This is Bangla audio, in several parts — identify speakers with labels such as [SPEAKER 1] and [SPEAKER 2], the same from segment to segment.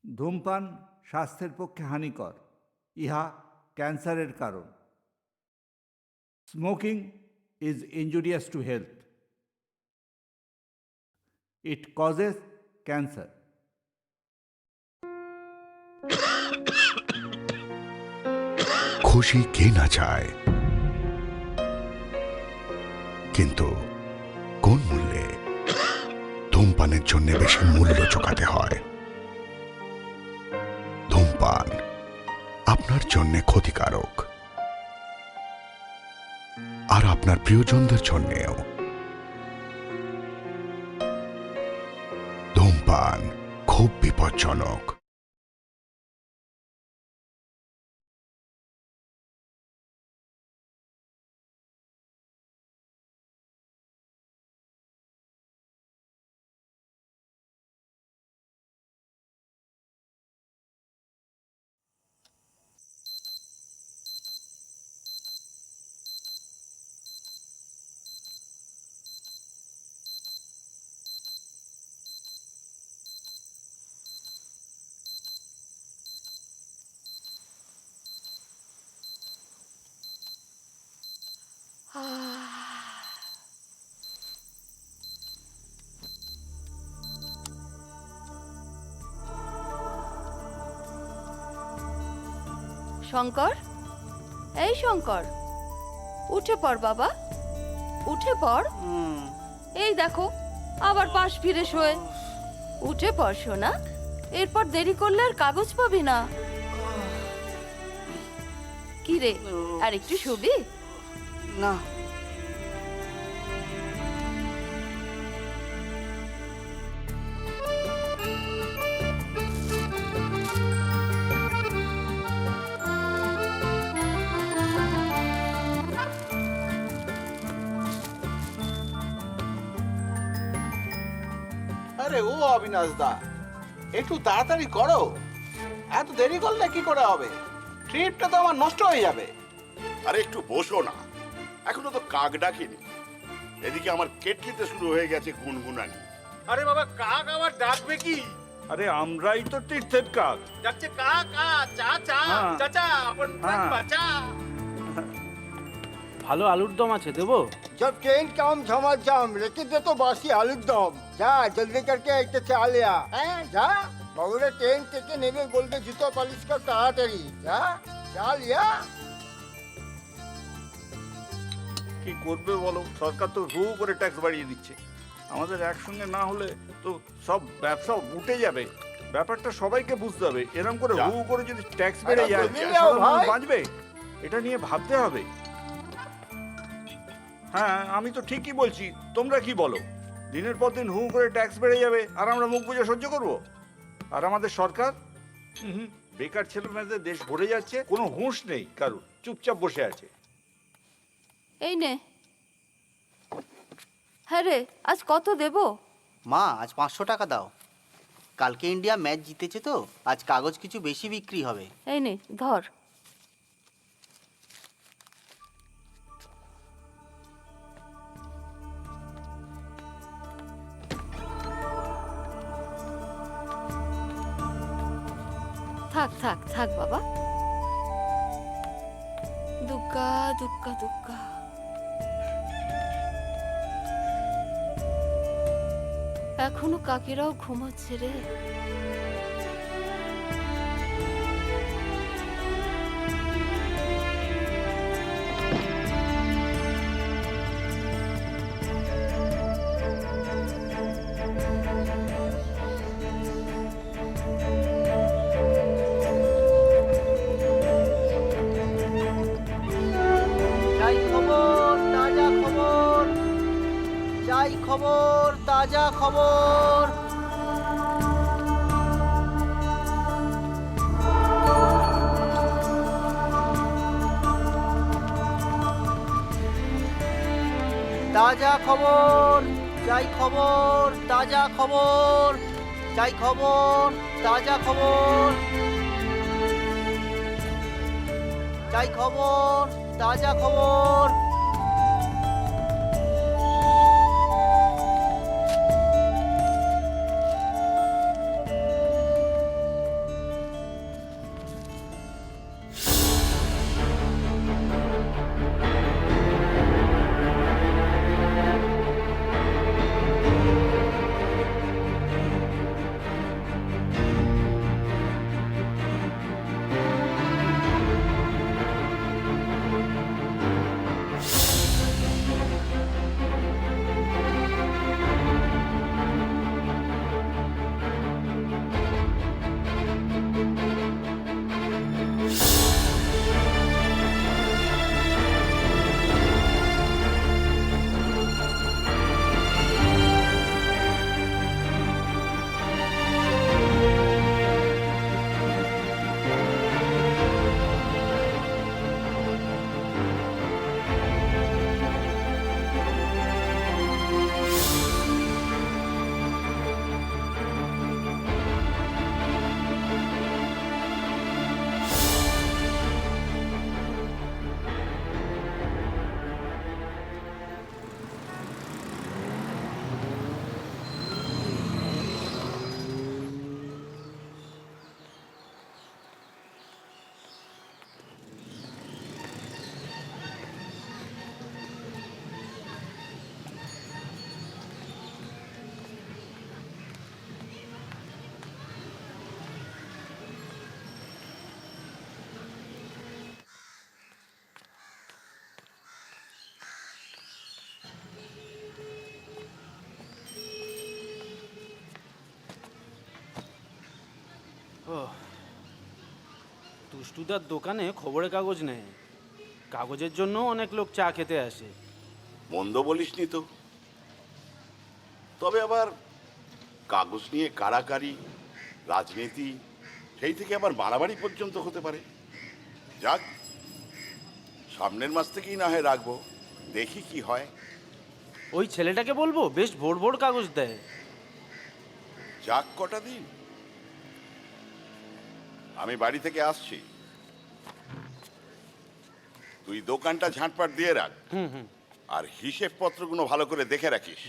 [SPEAKER 1] ধূমপান স্বাস্থ্যের পক্ষে হানিকর, ইহা ক্যান্সারের কারণ। Smoking is injurious to health, it causes cancer.
[SPEAKER 2] খুশি কে না চায়, কিন্তু কোন মূল্যে? ধূমপানের জন্য বেশি মূল্য চোকাতে হয়। ধূমপান আপনার জন্য ক্ষতিকারক, আর আপনার প্রিয়জনদের জন্যেও। ধূমপান খুব বিপজ্জনক।
[SPEAKER 3] শঙ্কর, এই শঙ্কর, উঠে পড় বাবা, উঠে পড়। এই দেখো আবার পাশ ফিরে শোয়। উঠে পড় সোনা, এরপর দেরি করলে আর কাগজ পাবি না। কি রে, আর একটু শুবি?
[SPEAKER 4] না,
[SPEAKER 5] আরে ও অবিনাশ দা, একটু তাড়াতাড়ি করো, এত দেরি করলে কি করে হবে? ট্রিপটা তো আমার নষ্ট হয়ে যাবে।
[SPEAKER 6] আরে একটু বসো না, এখনো তো কাক ডাকিনি। এদিকে আমার কেটলিতে শুরু হয়ে গেছে গুনগুনানি।
[SPEAKER 7] আরে বাবা, কাক আবার ডাকবে কি?
[SPEAKER 1] আরে আমরাই তো তীর্থের কাক।
[SPEAKER 7] ডাকছে কাক, চা চা
[SPEAKER 1] হ্যাঁ।
[SPEAKER 7] চাচা, আপন প্রাণ
[SPEAKER 1] হ্যাঁ।
[SPEAKER 7] বাঁচা।
[SPEAKER 8] ভালো আলুর দম আছে, দেবো?
[SPEAKER 4] जब ट्रेन काम झमाझम लेकिन दे तो बासी आलू दम। जा जल्दी करके एक चाल लिया हैं, जा বাবুরা ট্রেন থেকে নেমে বলবে জুতো পালিশ কর তাড়াতাড়ি। যা যা লিয়া।
[SPEAKER 1] কি করবে বলো, সরকার তো হু করে ট্যাক্স বাড়িয়ে দিচ্ছে। আমাদের একসঙ্গে না হলে তো সব ব্যবসা উঠে যাবে। ব্যাপারটা সবাইকে বুঝতে হবে। এরকম করে
[SPEAKER 6] যা।
[SPEAKER 1] হু করে যদি ট্যাক্স বেড়ে যায়,
[SPEAKER 4] জলদি যাও
[SPEAKER 1] সাধারণ মানুষ
[SPEAKER 4] ভাই।
[SPEAKER 1] বাঁচবে? এটা নিয়ে ভাবতে হবে। হ্যাঁ, আমি তো ঠিকই বলছি, তোমরা কি বলো? দিনের পর দিন হু করে ট্যাক্স বেড়ে যাবে, আর আমরা মুখ বুজে সহ্য করব? আর আমাদের সরকার বেকার ছেলেমেয়েদের দেশ ভরে যাচ্ছে, কোনো হুঁশ নেই কারুর, চুপচাপ বসে আছে।
[SPEAKER 3] এই নে। হ্যাঁ রে, আজ কত দেবো?
[SPEAKER 9] মা, আজ 500 টাকা দাও। কালকে ইন্ডিয়া ম্যাচ জিতেছে তো, আজ কাগজ কিছু বেশি বিক্রি হবে।
[SPEAKER 3] এই নে ধর। থাক থাক থাক বাবা। দুগ্গা দুগ্গা দুগ্গা। এখনো কাকেরাও ঘুমাচ্ছে রে।
[SPEAKER 9] যাই খবর, তাজা খবর। যাই খবর, তাজা খবর। তাজা খবর, যাই খবর, তাজা খবর। যাই খবর, তাজা খবর। যাই খবর, তাজা খবর।
[SPEAKER 8] দুষ্টুদার দোকানে খবরের কাগজ নেই, কাগজের জন্য অনেক লোক চা খেতে আসে।
[SPEAKER 6] মন্দ বলিসনি তো। তবে আবার কাগজ নিয়ে কাড়াকাড়ি, রাজনীতি, সেই থেকে আবার মারামারি পর্যন্ত হতে পারে। যাক, সামনের মাস থেকেই না হয় রাখবো, দেখি কি হয়।
[SPEAKER 8] ওই ছেলেটাকে বলবো, বেশ ভোর ভোর কাগজ দেয়।
[SPEAKER 6] যাক কটা দিন, আমি বাড়ি থেকে আসছি, তুই দোকানটা ঝাঁটপাট দিয়ে রাখ, আর হিসেব পত্রগুলো ভালো করে দেখে রাখিস।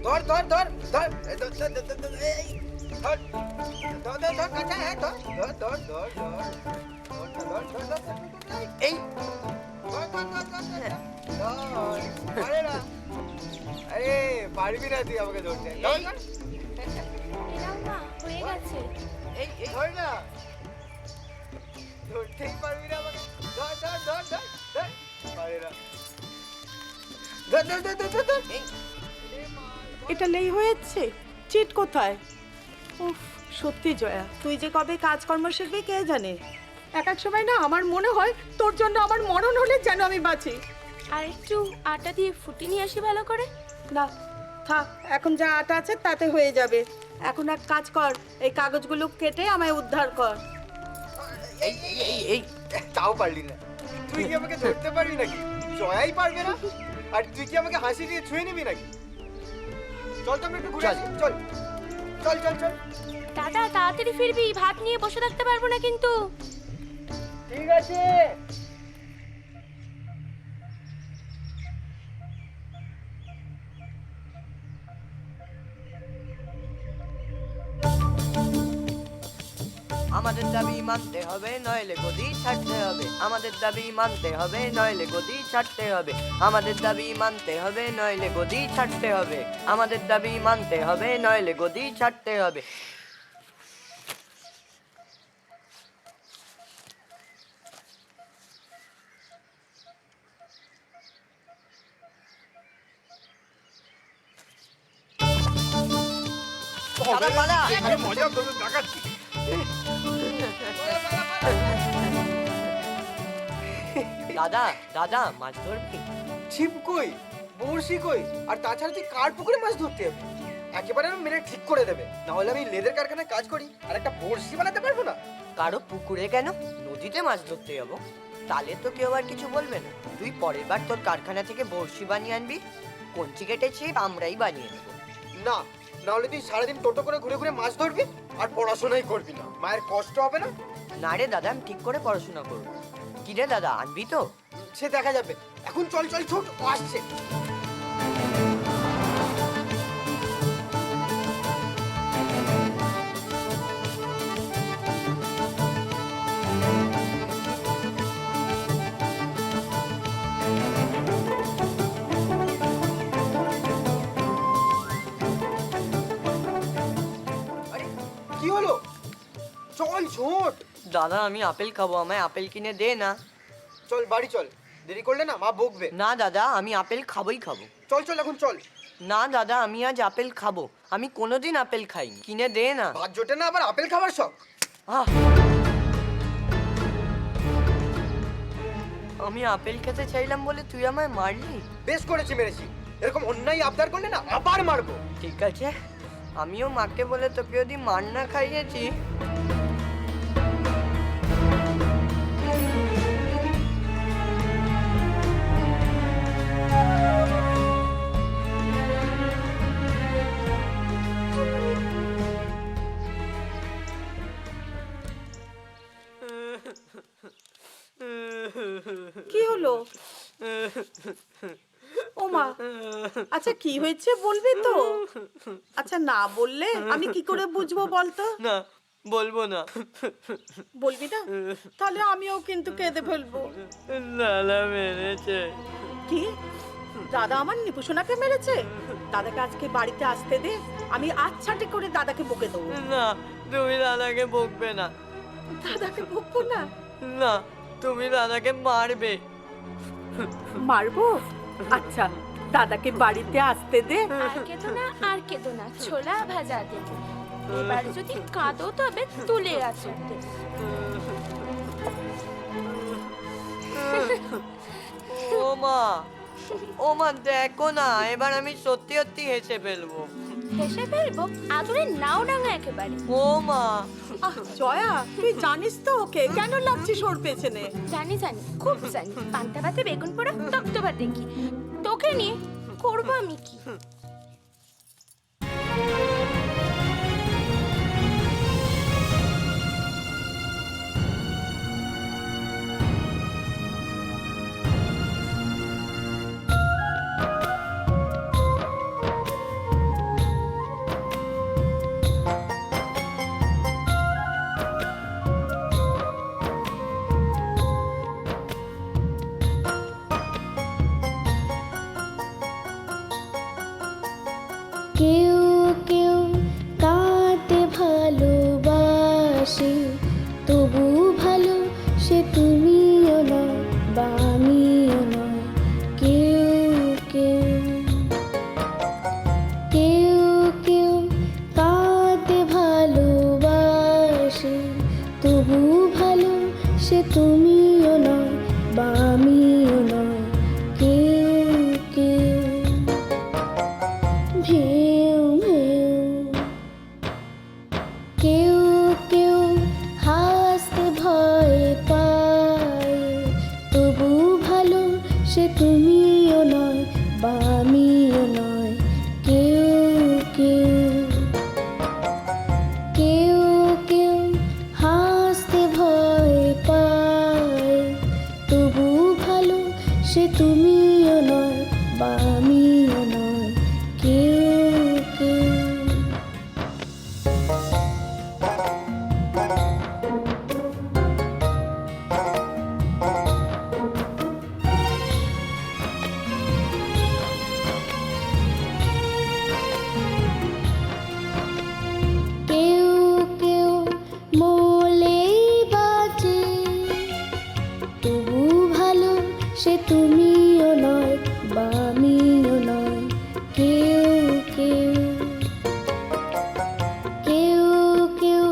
[SPEAKER 4] ধর ধর ধর ধর এই ধর ধর ধর ধর এই ধর ধর ধর ধর কাঁচা হ্যাঁ ধর ধর ধর ধর ধর ধর ধর ধর এই ধর ধর ধর ধর ধর আরে না আরে পারবি না তুই আমাকে ধরতে ধর ধর
[SPEAKER 3] হয়ে গেছে।
[SPEAKER 4] এই এই ধর না ধরতেই পারবি না আমাকে ধর ধর ধর ধর ধর পারে না ধর ধর ধর ধর ধর এই
[SPEAKER 10] এটা লেই হয়েছে, চিট কোথায়? উফ, সত্যি জয়া, তুই যে কবে কাজকর্ম শিখবি কে জানে। এক এক সময় না আমার মনে হয় তোর জন্য আমার মরণ হলে যেন আমি বাঁচি।
[SPEAKER 3] আর একটু আটা দিয়ে ফুটি নিয়ে আসি ভালো করে।
[SPEAKER 10] না থাক, এখন যা আটা আছে তাতে হয়ে যাবে। এখন এক কাজ কর, এই কাগজগুলো কেটে আমায় উদ্ধার কর।
[SPEAKER 4] এই এই এই এই তাও পারলি না। তুই কি আমাকে ধরতে পারবি নাকি? জয়াই পারবে না, আর তুই কি আমাকে হাসি দিয়ে ছুঁয়ে নিবি নাকি? চল তো আমরা একটু ঘুরে আসি, চল চল চল চল।
[SPEAKER 3] দাদা তাড়াতাড়ি ফিরবি, ভাত নিয়ে বসে থাকতে পারবো না কিন্তু।
[SPEAKER 4] ঠিক আছে।
[SPEAKER 11] আমাদের দাবি মানতে হবে, নইলে গদি ছাড়তে হবে। আমাদের দাবি মানতে হবে, নইলে গদি ছাড়তে হবে। আমাদের দাবি মানতে হবে, নইলে গদি ছাড়তে হবে। আমাদের দাবি মানতে হবে, নইলে গদি ছাড়তে হবে। দাদা, পালা।
[SPEAKER 1] মজা তোদের দেখাচ্ছি।
[SPEAKER 11] দাদা দাদা, মাছ ধরবি?
[SPEAKER 4] ছিপ কই, বড়শি কই, আর তাছাড়া তুই কার পুকুরে মাছ ধরতে যাবি? একেবারে আমি মেরে ঠিক করে দেবে, না হলে আমি লেদের কারখানায় কাজ করি আর একটা বড়শি বানাতে পারবো না।
[SPEAKER 11] কারো পুকুরে কেন, নদীতে মাছ ধরতে যাবো। তাহলে তো কেউ আর কিছু বলবে না। তুই পরের বার তোর কারখানা থেকে বড়শি বানিয়ে আনবি, কঞ্চি কেটে ছিপ আমরাই বানিয়ে নেবো।
[SPEAKER 4] না, না হলে তুই সারাদিন টোটো করে ঘুরে ঘুরে মাছ ধরবি আর পড়াশোনাই করবি না। মায়ের কষ্ট হবে না?
[SPEAKER 11] না রে দাদা, আমি ঠিক করে পড়াশোনা করবো। কি রে দাদা, আনবি তো?
[SPEAKER 4] সে দেখা যাবে, এখন চল চল ছোট, ও আসছে। আরে কি হলো? চল ছোট।
[SPEAKER 11] দাদা আমি আপেল খাবো, আমায় আপেল কিনে দে না।
[SPEAKER 4] চল বাড়ি চল, দেরি করলে না মা বকবে।
[SPEAKER 11] না দাদা, আমি আপেল খাবোই খাবো।
[SPEAKER 4] চল চল এখন চল।
[SPEAKER 11] না দাদা, আমি আজ আপেল খাবো। আমি কোনোদিন আপেল খাইনি, কিনে দে না।
[SPEAKER 4] ভাত জোটে না আবার আপেল খাবার শখ?
[SPEAKER 11] আহ! আমি আপেল খেতে চাইলাম বলে তুই আমায় মারলি?
[SPEAKER 4] বেশ করেছি, মেরেছি। এরকম অন্যায় আবদার করলে না আবার মারবো।
[SPEAKER 11] ঠিক আছে, আমিও মাকে বলে তোকে যদি মার না খাইয়েছি।
[SPEAKER 10] কি হলো? ও মা, আচ্ছা কি হয়েছে বলবি তো? আচ্ছা না বললে আমি কি করে বুঝবো বলতো?
[SPEAKER 11] না, বলবো না।
[SPEAKER 10] বলবি না? তাহলে আমিও কিন্তু কেঁদে ফেলবো।
[SPEAKER 11] দাদা মেরেছে।
[SPEAKER 10] কি? দাদা আমার নিপুষণাকে মেরেছে? দাদাকে আজকে বাড়িতে আসতে দে, আমি আচ্ছাটে করে দাদাকে বকে দেবো।
[SPEAKER 11] না, তুমি দাদাকে বকবে না।
[SPEAKER 10] দাদাকে বকবো না?
[SPEAKER 11] না, তুমি দাদাকে মারবে।
[SPEAKER 10] মারবো? আচ্ছা, দাদাকে বাড়িতে আসতে দে।
[SPEAKER 12] আর কেঁদো না, ছোলা ভাজা দেবো। এবার যদি কাঁদো তবে তুলে আসো।
[SPEAKER 11] ও মা দেখো না, এবার আমি সত্যি সত্যি হেসে ফেলবো।
[SPEAKER 12] হেসে ফেলবো? আদরে নাও ডাঙা একেবারে।
[SPEAKER 11] ও মা,
[SPEAKER 10] জয়া, তুই জানিস তো ওকে কেন লাগছিস ওর পেছনে?
[SPEAKER 12] জানি খুব জানি। পান্তা ভাতে বেগুন পোড়া তপ্ত ভাতে কি, তোকে নিয়ে করবো আমি কি?
[SPEAKER 13] কেউ কেউ কাঁদতে ভালোবাসে, তবু ভালো সে তুমিও নয় বা আমিও নয়। কেউ কেউ কেউ কেউ কাঁদতে ভালোবাসে, তবু ভালো সে তুমিও নয় বা আমিও নয়। কেউ কেউ ভেউ ভেউ, কেউ কেউ হাসতে ভয় পায়, তবু ভালো সে তুমিও নয় বা আমিও নয়। কেউ কেউ কেউ কেউ হাসতে ভয় পায়, তবু ভালো সে তুমিও নয় বা আমিও নয়। কেউ কেউ কেউ কেউ মলেই বাঁচে, তবু ভালো সে তুমিও নয় বা আমিও নয়। কেউ কেউ কেউ কেউ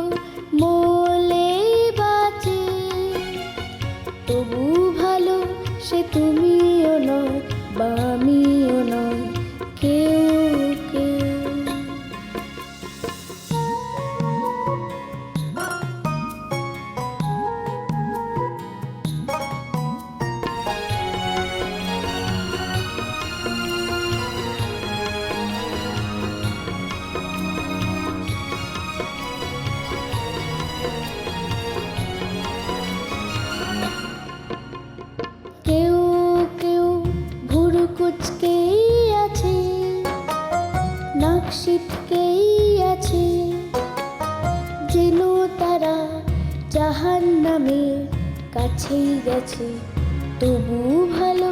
[SPEAKER 13] মলেই বাঁচে, তবু ভালো সে তুমিও নয় বা আমিও নয়। কেউ কেউ কেউ কেউ ভুরু কুচকেই আছে, নাক সিটকেই আছে, যেন তারা জাহান্নামের কাছেই গেছে। তবু ভালো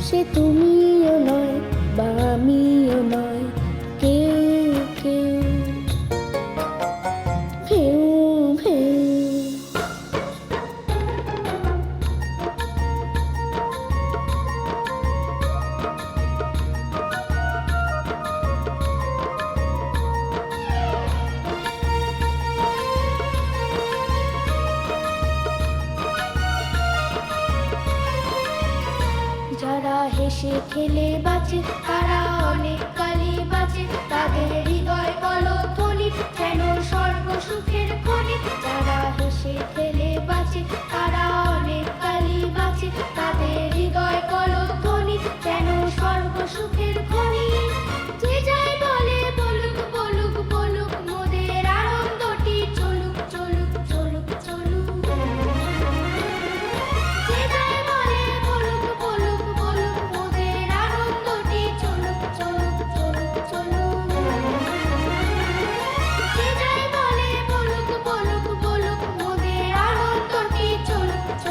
[SPEAKER 13] সে তুমিও নয় বা আমিও নয়। কেউ কেউ ভেউ ভেউ, যারা হেসে খেলে বাঁচে তারা অনেক কালই বাঁচে, তাদের হৃদয় কলধ্বনি যেন স্বর্গ সুখের খনি। যারা হেসে খেলে বাঁচে তারা অনেক কালই বাঁচে, তাদের হৃদয় কলধ্বনি যেন স্বর্গ সুখের খনি। যে যাই বলে বলুক বলুক বলুক, মোদের আনন্দটি চলুক চলুক চলুক চলুক। যে যাই বলে বলুক বলুক বলুক, মোদের আনন্দটি চলুক চলুক চলুক চলুক। যে যাই বলে বলুক বলুক বলুক, মোদের আনন্দটি চলুক চলুক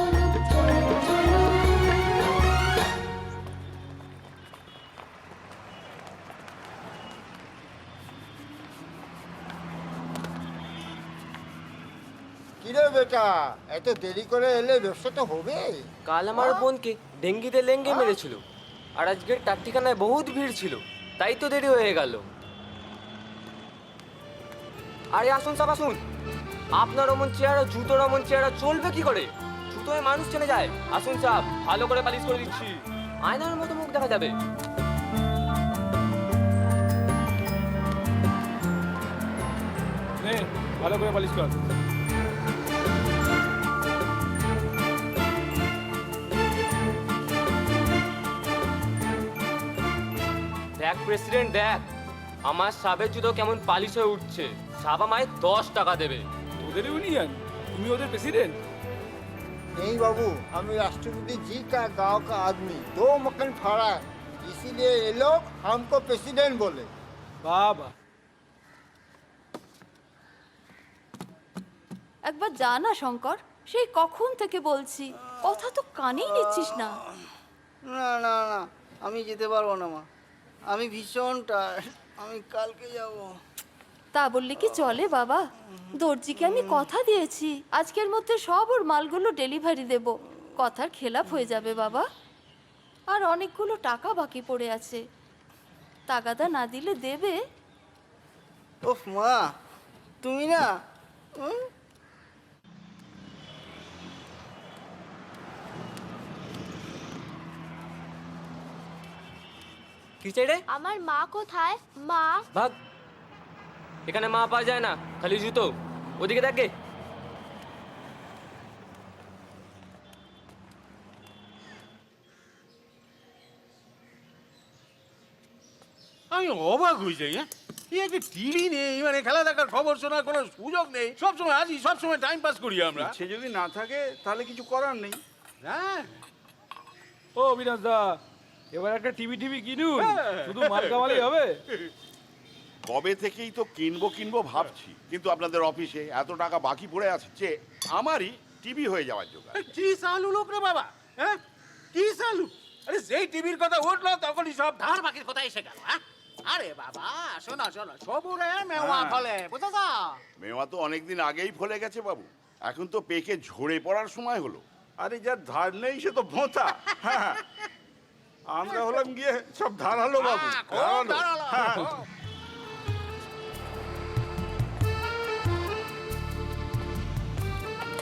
[SPEAKER 4] কিরে বেটা, এত দেরি করে এলে ব্যবসা তো হবে?
[SPEAKER 11] কাল আমার বোনকে ডেঙ্গিতে লেঙ্গে মেরেছিল, আর আজকে তার ঠিকানায় বহুত ভিড় ছিল, তাই তো দেরি হয়ে গেল। আরে আসুন সব আসুন, আপনার অমন চেহারা, জুতোর অমন চেহারা চলবে কি করে? জুতোয় মানুষ চেনে যায়। আসুন সাহেব, ভালো করে পালিশ করে দিচ্ছি, আয়নার মতো মুখ দেখা যাবে।
[SPEAKER 8] ভালো করে পালিশ কর।
[SPEAKER 11] দেখ প্রেসিডেন্ট দেখ, আমার সাবের জুতো কেমন পালিশ হয়ে উঠছে। সাব আমায় 10 টাকা দেবে।
[SPEAKER 8] তোদের ইউনিয়ন, তুমি ওদের প্রেসিডেন্ট?
[SPEAKER 4] नहीं बाबू, हम राष्ट्रपति जी का गांव का आदमी, 2 मकान फाड़ा है, इसीलिए ये लोग हमको प्रेसिडेंट बोले।
[SPEAKER 8] বাবা,
[SPEAKER 3] একবার যা না শঙ্কর, সেই কখন থেকে বলছি, কথা তো কানেই নিচ্ছিস না।
[SPEAKER 9] না না না, আমি যেতে পারবো না মা, আমি ভীষণ টায়ার্ড, আমি কালকে যাব।
[SPEAKER 3] তা বললে কি চলে বাবা? দর্জিকে আমি কথা দিয়েছি, আজকের মধ্যে সব ওর মালগুলো ডেলিভারি দেব। কথার খেলাপ হয়ে যাবে বাবা। আর অনেকগুলো টাকা বাকি পড়ে আছে, তাগাদা না দিলে দেবে।
[SPEAKER 9] ওফ মা, তুমি না
[SPEAKER 11] কি চাই রে?
[SPEAKER 12] আমার মা কোথায়? মা,
[SPEAKER 11] ভাগ, এখানে মা পাওয়া যায় না, খালি জুতো। ওদিকে দেখে।
[SPEAKER 7] আমি অবাক হয়ে যাই। এই একটা টিভি নেই, মানে খেলা দেখার খবর শোনার কোনো সুযোগ নেই। সবসময় আসি, সবসময় টাইম পাস করি আমরা।
[SPEAKER 1] সে যদি না থাকে তাহলে কিছু করার নেই।
[SPEAKER 7] হ্যাঁ,
[SPEAKER 8] ও বিনাশ দা, এবার একটা টিভি কিনুন, শুধু মাল কামালেই হবে।
[SPEAKER 6] কবে থেকেই তো কিনবো ভাবছি, কিন্তু আপনাদের অফিসে এত টাকা বাকি পড়ে আছে যে আমারই টিভি হয়ে যাওয়ার জোগাড়।
[SPEAKER 7] কি সালু লোক রে বাবা, হ্যাঁ কি সালু? আরে যেই টিভির কথা উঠলো তখনই সব ধার বাকির কথা এসে গেল। আরে বাবা, শোনো শোনো, সবুরে মেওয়া ফলে, বুঝেছ?
[SPEAKER 6] মেওয়া তো অনেকদিন আগেই ফলে গেছে বাবু, এখন তো পেকে ঝরে পড়ার সময় হলো।
[SPEAKER 1] আরে যার ধার নেই সে তো ভোঁতা। হ্যাঁ, আমরা হলাম গিয়ে সব ধারালো বাবু, ধারালো। হ্যাঁ।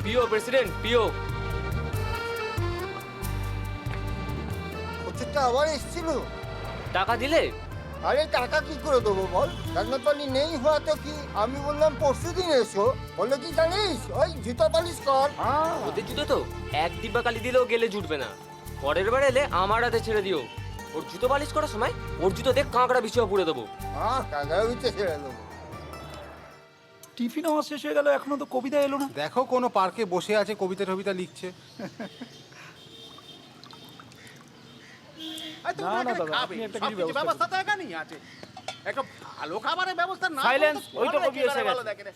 [SPEAKER 11] পিও প্রেসিডেন্ট, পিও।
[SPEAKER 4] ওটা আবার এসেছিল?
[SPEAKER 11] টাকা দিলে?
[SPEAKER 4] আরে টাকা কি করে দেবো বল, রান্না পানি নেই হওয়া তো কি। আমি বললাম পরশু দিন এসো, বললো কি জানিস, ওই জুতো পালিশ কর।
[SPEAKER 11] ওদের জুতো তো এক ডিব্বা কালি দিলেও গেলে জুটবে না। পরের বার এলে আমার হাতে ছেড়ে দিও। ওর জুতো পালিশ করার সময় ওর জুতো দেখ কাঁকড়া বিছিয়ে পুড়ে দেবো।
[SPEAKER 4] হ্যাঁ, কাগড়া বিছে ছেড়ে দেবো।
[SPEAKER 8] টিফিন আমার শেষ হয়ে গেল, এখনো তো কবিতা এলো না।
[SPEAKER 5] দেখো কোনো পার্কে বসে আছে, কবিতা টবিতা লিখছে।
[SPEAKER 8] না, না দাদা, আপনি একটা কিছু ব্যবস্থা
[SPEAKER 7] ব্যবস্থা তো এখানেই আছে। একটা ভালো খাবারের ব্যবস্থা না।
[SPEAKER 8] Silence, ওই তো কবি এসে গেছে।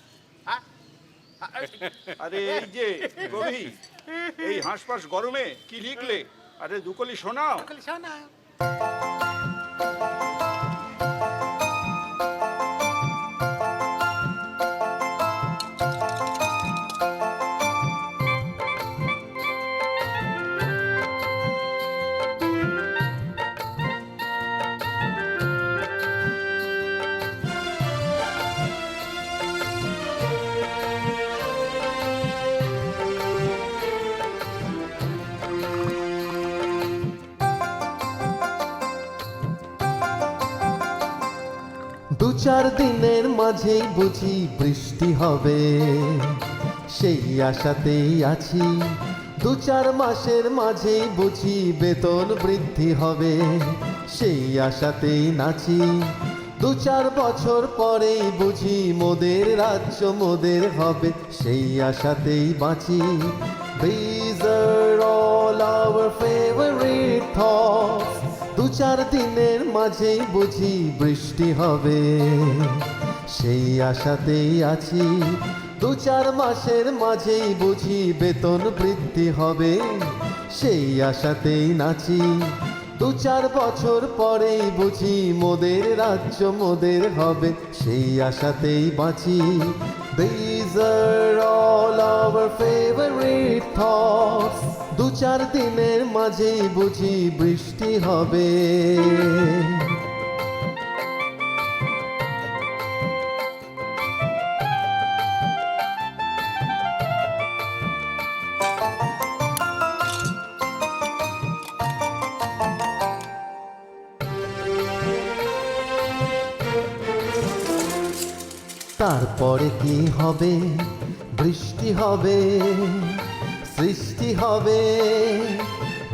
[SPEAKER 1] আরে এই যে কবি, এই হাঁসফাঁস গরমে কি লিখলে? আরে দুকলি শোনাও।
[SPEAKER 14] দু চার দিনের মাঝেই বুঝি বৃষ্টি হবে, সেই আশাতেই আছি। 2-4 মাসের মাঝেই বুঝি বেতন বৃদ্ধি হবে, সেই আশাতেই নাচি। 2-4 বছর পরেই বুঝি মোদের রাজ্য মোদের হবে, সেই আশাতেই বাঁচি। These are all our favorite thoughts. 2-4 দিনের মাঝেই বুঝি বৃষ্টি হবে, সেই আশাতেই আছি। 2-4 মাসের মাঝেই বুঝি বেতন বৃদ্ধি হবে, সেই আশাতেই নাচি। 2-4 বছর পরেই বুঝি মোদের রাজ্য মোদের হবে, সেই আশাতেই বাঁচি। These These are all our favorite thoughts. 2-4 দিনের মাঝেই বুঝি বৃষ্টি হবে। তারপরে কি হবে? বৃষ্টি হবে, সৃষ্টি হবে,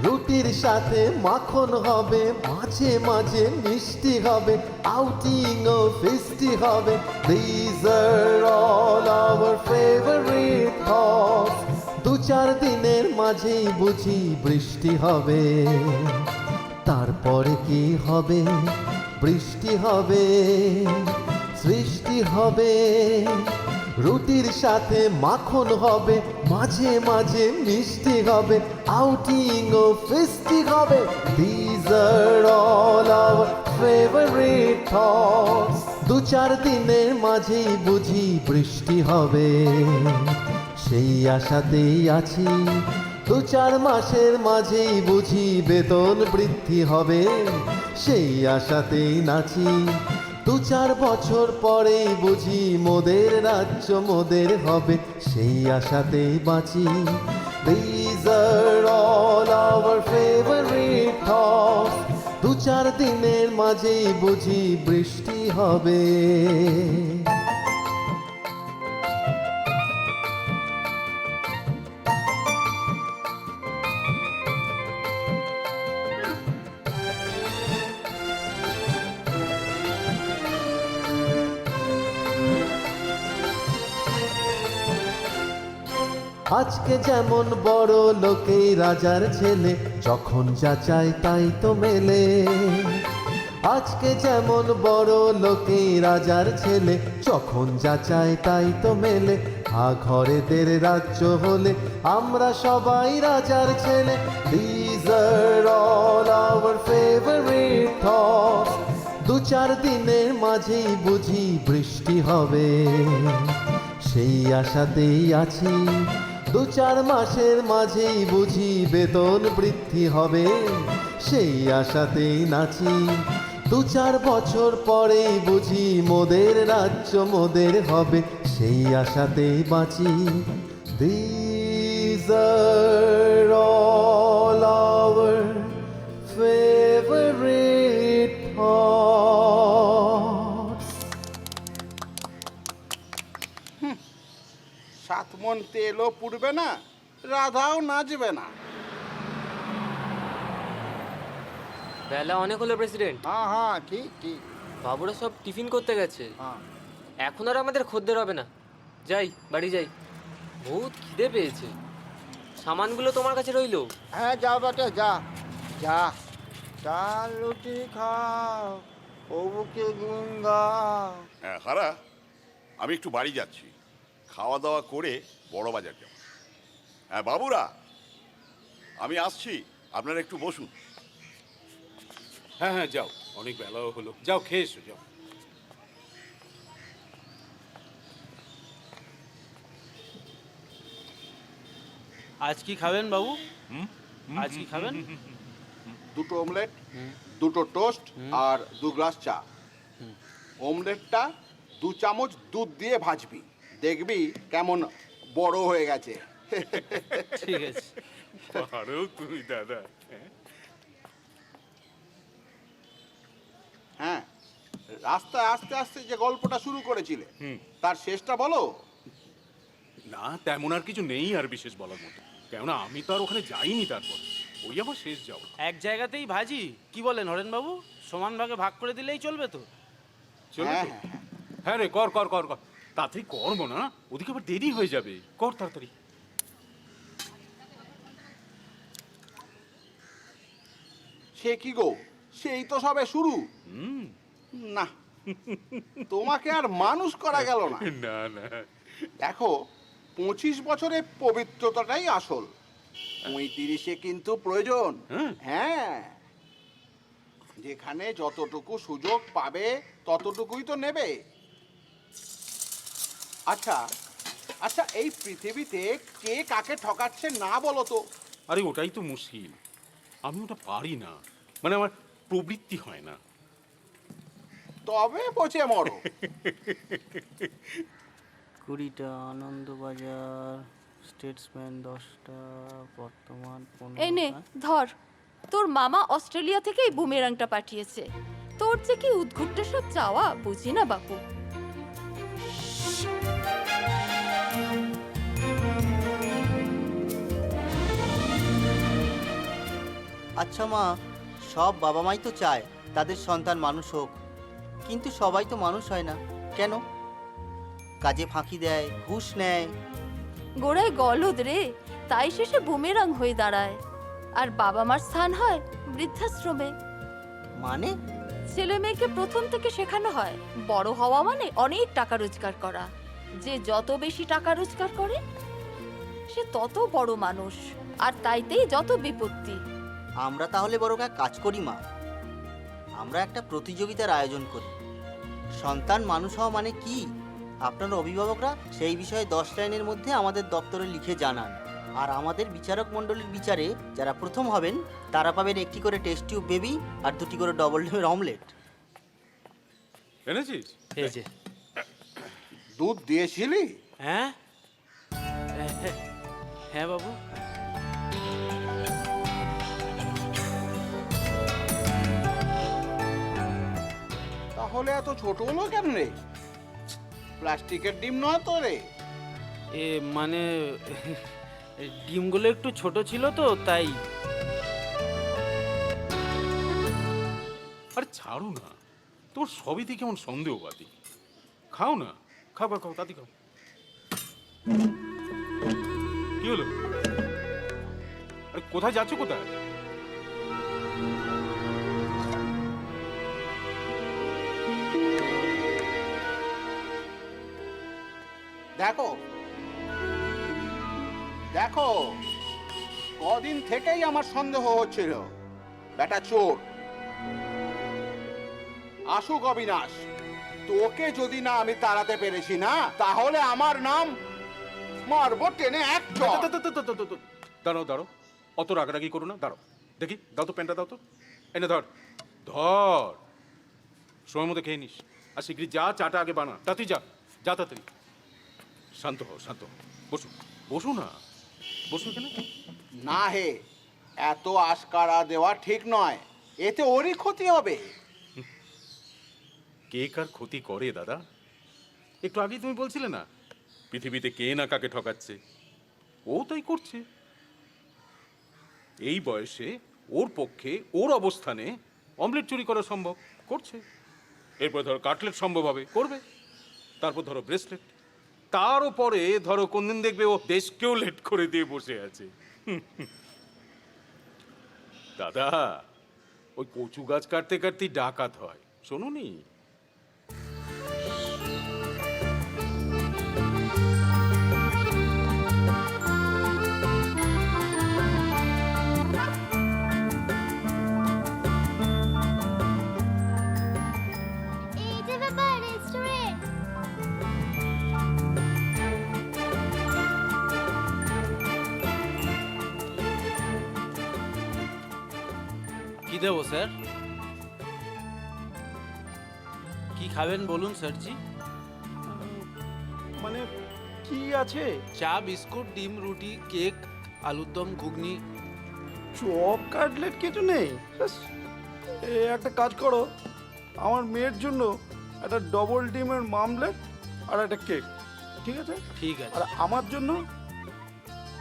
[SPEAKER 14] রুটির সাথে মাখন হবে, মাঝে মাঝে মিষ্টি হবে, আউটিং ও ফিস্টি হবে। These are all our favorite thoughts. 2-4 দিনের মাঝেই বুঝি বৃষ্টি হবে। তারপরে কি হবে? বৃষ্টি হবে, সৃষ্টি হবে, রুটির সাথে মাখন হবে, মাঝে মাঝে মিষ্টি হবে, আউটিং ও ফিস্টি হবে। These are all our favorite thoughts. 2-4 দিনের মাঝেই বুঝি বৃষ্টি হবে। সেই আশাতেই আছি, 2-4 মাসের মাঝেই বুঝি বেতন বৃদ্ধি হবে। সেই আশাতেই নাচি, 2-4 বছর পরেই বুঝি মোদের রাজ্য মোদের হবে। সেই আশাতেই বাঁচি। These are all our favorite thoughts. 2-4 দিনের মাঝেই বুঝি বৃষ্টি হবে। আজকে যেমন বড় লোকেই রাজার ছেলে, যখন যা চায় তাই তো মেলে। আজকে যেমন বড় লোকেই রাজার ছেলে, যখন যা চায় তাই তো মেলে। ঘরেদের রাজ্য হলে আমরা সবাই রাজার ছেলে। These are all our favorite thoughts. 2-4 দিনের মাঝেই বুঝি বৃষ্টি হবে। সেই আশাতেই আছি, 2-4 মাসের মাঝেই বুঝি বেতন বৃদ্ধি হবে। সেই আশাতেই নাচি, 2-4 বছর পরেই বুঝি মোদের রাজ্য মোদের হবে। সেই আশাতেই বাঁচি। These are all our favorite thoughts.
[SPEAKER 5] 7 মণ তেলও পুড়বে না, রাধাও নাচবে না।
[SPEAKER 15] বেলা অনেক হলো প্রেসিডেন্ট।
[SPEAKER 4] হ্যাঁ হ্যাঁ, ঠিক ঠিক।
[SPEAKER 15] বাবুরা সব টিফিন করতে গেছে,
[SPEAKER 4] হ্যাঁ,
[SPEAKER 15] এখন আর আমাদের খদ্দের হবে না। যাই, বাড়ি যাই, বহুত খিদে পেয়েছে। সামানগুলো তোমার কাছে রইলো?
[SPEAKER 4] হ্যাঁ, যা বেটা যা যা, চাল রুটি খাও, প্রভুকে গুণ গাও।
[SPEAKER 6] হ্যাঁ হারা, আমি একটু বাড়ি যাচ্ছি, খাওয়া দাওয়া করে বড় বাজার যাব। হ্যাঁ বাবুরা, আমি আসছি, আপনারা একটু বসুন।
[SPEAKER 7] হ্যাঁ হ্যাঁ, যাও, অনেক বেলাও হলো, যাও খেয়ে এসো, যাও।
[SPEAKER 9] আজ কি খাবেন বাবু? আজ কি খাবেন?
[SPEAKER 5] 2টো অমলেট, 2টো টোস্ট আর 2 গ্লাস চা। অমলেটটা 2 চামচ দুধ দিয়ে ভাজবি, দেখবি কেমন বড় হয়ে গেছে।
[SPEAKER 9] ঠিক আছে।
[SPEAKER 7] আরেও তুমি দাদা।
[SPEAKER 5] হ্যাঁ, রাস্তায় আস্তে আস্তে যে গল্পটা শুরু করেছিলে, তার শেষটা বলো।
[SPEAKER 7] না, তেমন আর কিছু নেই আর বিশেষ বলার মতো, কেননা আমি তো আর ওখানে যাইনি। তারপর ওই আমার শেষ যাও।
[SPEAKER 9] এক জায়গাতেই ভাজি, কি বলেন হরেন বাবু? সমান ভাগে ভাগ করে দিলেই চলবে তো?
[SPEAKER 7] চলো তো। হ্যাঁ রে, কর কর কর কর, তাড়াতাড়ি করবো না, ওদিকে আবার দেরি হয়ে যাবে। কর তাড়াতাড়ি।
[SPEAKER 5] সে কি গো, সেই তো সবে শুরু। না, তোমাকে আর মানুষ করা গেল না।
[SPEAKER 7] না না,
[SPEAKER 5] দেখো, 25 বছরে পবিত্রতাটাই আসল, 35-এ কিন্তু প্রয়োজন। হ্যাঁ, যেখানে যতটুকু সুযোগ পাবে ততটুকুই তো নেবে। আচ্ছা, আচ্ছা, এই পৃথিবীতে কে কাকে ঠকাচ্ছে না বলো তো?
[SPEAKER 16] আরে ওটাই তো মুশকিল, আমি ওটা পারি না, মানে আমার প্রবৃত্তি হয় না।
[SPEAKER 5] তবে পচে মরো।
[SPEAKER 9] 20টা, আনন্দবাজার, স্টেটসম্যান 10টা, বর্তমান
[SPEAKER 3] এই নে
[SPEAKER 9] 15টা।
[SPEAKER 3] ধর, তোর মামা অস্ট্রেলিয়া থেকে এই বুমেরাংটা পাঠিয়েছে। তোর যে কি উদ্ঘুট্ট সব চাওয়া, বুঝি না বাপু।
[SPEAKER 9] আচ্ছা মা, সব বাবা মাই তো চায় তাদের সন্তান মানুষ হোক, কিন্তু সবাই তো মানুষ হয় না। কেন? কাজে ফাঁকি দেয়, ঘুষ নেয়।
[SPEAKER 3] গোড়ায় গলদ রে, তাই শেষে বুমেরাং হয়ে দাঁড়ায়। আর বাবা মার স্থান হয় বৃদ্ধাশ্রমে।
[SPEAKER 9] মানে?
[SPEAKER 3] ছেলে মেয়েকে প্রথম থেকে শেখানো হয় বড় হওয়া মানে অনেক টাকা রোজগার করা। যে যত বেশি টাকা রোজগার করে সে তত বড় মানুষ, আর তাইতেই যত বিপত্তি।
[SPEAKER 9] আমরা তাহলে বরং এক কাজ করি মা, আমরা একটা প্রতিযোগিতার আয়োজন করি। সন্তান মানুষ হওয়া মানে কি আপনার অভিভাবকরা সেই বিষয়ে 10 লাইনের মধ্যে আমাদের দপ্তরে লিখে জানান। আর আমাদের বিচারক মণ্ডলীর বিচারে যারা প্রথম হবেন তারা পাবেন 1টি করে টেস্ট টিউব বেবি আর 2টি করে ডবল ডিমের অমলেট।
[SPEAKER 16] এনেছিস?
[SPEAKER 15] এই যে।
[SPEAKER 5] দুধ দিয়েছিলি?
[SPEAKER 15] হ্যাঁ হ্যাঁ বাবু।
[SPEAKER 5] তাহলে এত ছোট হলো কেন রে? প্লাস্টিকের ডিম নয় তো রে?
[SPEAKER 15] এ মানে ডিমগুলো একটু ছোট ছিল তো তাই।
[SPEAKER 16] আরে ছাড়ো না, তোর সবই থেকে কেমন সন্দেহবাদী। খাও না, খাও খাও খাও, তাতে খাও। কি হলো? আরে কোথায় যাচ্ছ, কোথায়?
[SPEAKER 5] দেখো দেখো, কদিন থেকেই আমার সন্দেহ হচ্ছিল বেটা চোর। আসুক অবিনাশ, তোকে যদি না আমি তাড়াতে পেরেছি না, তাহলে আমার নাম মারবো টেনে এক চড়।
[SPEAKER 16] দাঁড়াও দাঁড়াও, অত রাগারাগি করো না, দাঁড়াও দেখি, দাও তো প্যান্টটা, দাও তো। এনে ধর ধর, সময় মতো খেয়ে নিস। আর শিগগিরি যা, চাটা আগে বানা, তাতেই যা, যা তাড়াতাড়ি। শান্ত হও, শান্ত হও, বসু বসু না, বসু এখানে।
[SPEAKER 5] না হে, এত আশকারা দেওয়া ঠিক নয়, এতে ওরই ক্ষতি হবে।
[SPEAKER 16] কে কার ক্ষতি করে দাদা? একটু আগেই তুমি বলছিলে না পৃথিবীতে কে না কাকে ঠকাচ্ছে, ও তাই করছে। এই বয়সে ওর পক্ষে, ওর অবস্থানে অমলেট চুরি করা সম্ভব, করছে। এরপর ধরো কাটলেট সম্ভব হবে, করবে। তারপর ধরো ব্রেসলেট, তারও পরে ধরো কোনদিন দেখবে ও দেশকেও লেট করে দিয়ে বসে আছে। দাদা, ওই কচু গাছ কাটতে কাটতেই ডাকাত হয়, শোনোনি?
[SPEAKER 13] এই যে বাবা রেস্টুরেন্ট।
[SPEAKER 15] কি দেবো স্যার? কি খাবেন বলুন স্যারজি?
[SPEAKER 8] মানে কি আছে?
[SPEAKER 15] চা, বিস্কুট, ডিম, রুটি, কেক, আলুর দম, ঘুগনি।
[SPEAKER 8] চপ কাটলেট কিছু নেই? ব্যাস, একটা কাজ করো, আমার মেয়ের জন্য একটা ডবল ডিমের মামলেট আর একটা কেক, ঠিক আছে?
[SPEAKER 15] ঠিক আছে।
[SPEAKER 8] আর আমার জন্য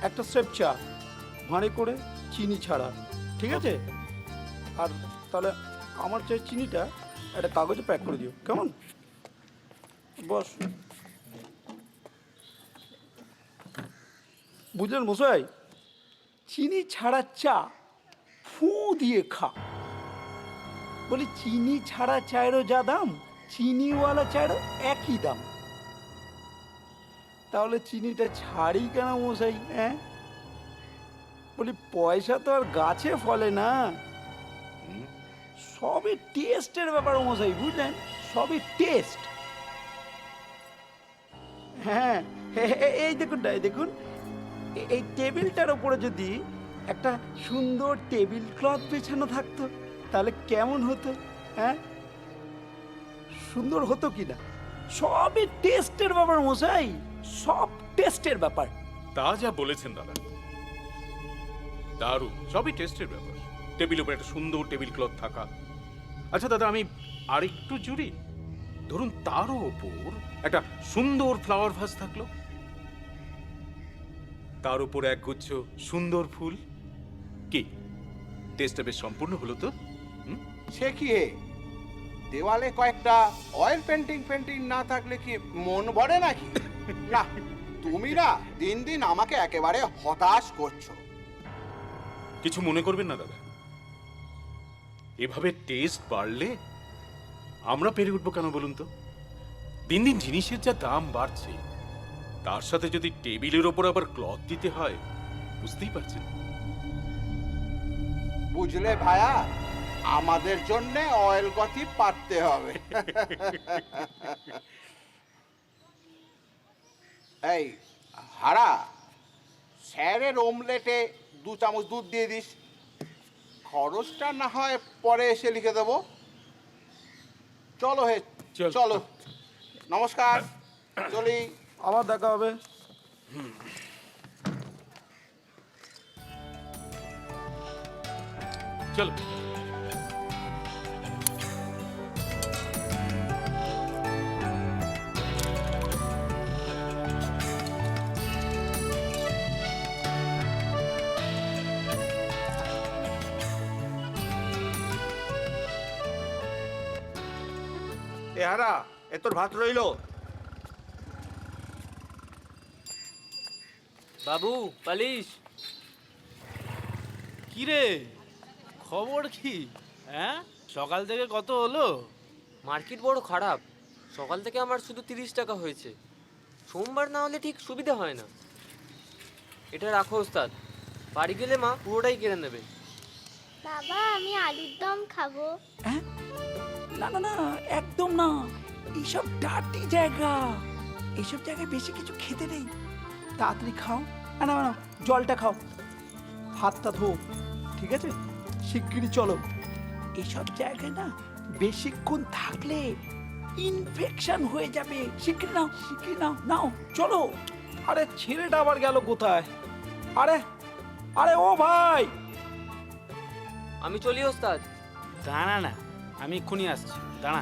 [SPEAKER 8] একটা সেপ চা, ভাঁড়ে করে, চিনি ছাড়া, ঠিক আছে? আর তাহলে আমার চাই চিনিটা একটা কাগজে প্যাক করে দিও, কেমন? বস। বুঝলেন মশাই, চিনি ছাড়া চা ফু দিয়ে খা। বলি চিনি ছাড়া চায়েরও যা দাম, চিনিওয়ালা চায়েরও একই দাম। তাহলে চিনিটা ছাড়ি কেন মশাই? হ্যাঁ, বলি পয়সা তো আর গাছে ফলে না, সবই টেস্টের ব্যাপার মশাই, বুঝলেন? সবই টেস্ট। হ্যাঁ, এই দেখুন না, এই দেখুন, এই টেবিলটার ওপরে যদি একটা সুন্দর টেবিল ক্লথ বেছানো থাকতো তাহলে কেমন হতো? হ্যাঁ, সুন্দর হতো কি না? সবই টেস্টের ব্যাপার মশাই, সব টেস্টের ব্যাপার।
[SPEAKER 16] তা যা বলেছেন দাদা, দারুণ, সবই টেস্টের ব্যাপার। টেবিলের উপর একটা সুন্দর টেবিল ক্লথ থাকা। আচ্ছা দাদা, আমি আরেকটু জুড়ি, ধরুন তারও ওপর একটা সুন্দর ফ্লাওয়ার ভাস থাকলো, তার উপর একগুচ্ছ সুন্দর ফুল। কি টেস্টটা বেশ সম্পূর্ণ হলো তো?
[SPEAKER 5] সে কি হে, দেওয়ালে কয়েকটা অয়েল পেন্টিং না থাকলে কি মন ভরে নাকি? না, তুমি না দিন দিন আমাকে একেবারে হতাশ করছো।
[SPEAKER 16] কিছু মনে করবেন না দাদা, এভাবে টেস্ট বাড়লে আমরা পেরে উঠবো কেন বলুন তো? দিন দিন জিনিসের যা দাম বাড়ছে, তার সাথে যদি টেবিলের ওপর আবার ক্লথ দিতে হয়, বুঝতেই পারছেন।
[SPEAKER 5] বুঝলে ভায়া, আমাদের জন্য অয়েল কথি পাততে হবে। এই হারা, স্যারের অমলেটে 2 চামচ দুধ দিয়ে দিস। খরচটা না হয় পরে এসে লিখে দেবো। চলো হে, চলো, নমস্কার, চলি,
[SPEAKER 8] আবার দেখা হবে।
[SPEAKER 16] চলো।
[SPEAKER 1] এ হারা, এ তোর ভাত রইলো।
[SPEAKER 15] বাবু পালিশ।
[SPEAKER 7] কি রে, খবর কি? হ্যাঁ, সকাল থেকে কত হলো?
[SPEAKER 15] মার্কেট বড় খারাপ, সকাল থেকে আমার শুধু 30 টাকা হয়েছে। সোমবার না হলে ঠিক সুবিধা হয় না। এটা রাখো ওস্তাদ, বাড়ি গেলে মা পুরোটাই কেড়ে নেবে।
[SPEAKER 13] বাবা, আমি আলুর দম খাবো।
[SPEAKER 8] না না না, একদম না, এইসব ডার্টি জায়গা, এইসব জায়গায় বেশি কিছু খেতে নেই। তাড়াতাড়ি খাও, না না না, জলটা খাও, হাতটা ধো, ঠিক আছে? শিগগিরই চলো। এইসব জায়গায় না বেশিক্ষণ থাকলে ইনফেকশন হয়ে যাবে। শিগগির নাও, শিগগির নাও, নাও, চলো। আরে ছেলেটা আবার গেল কোথায়? আরে আরে ও ভাই,
[SPEAKER 15] আমি চলি ওস্তাদ।
[SPEAKER 7] দাঁড়া না, আমি এক্ষুনি আসছি, দাঁড়া।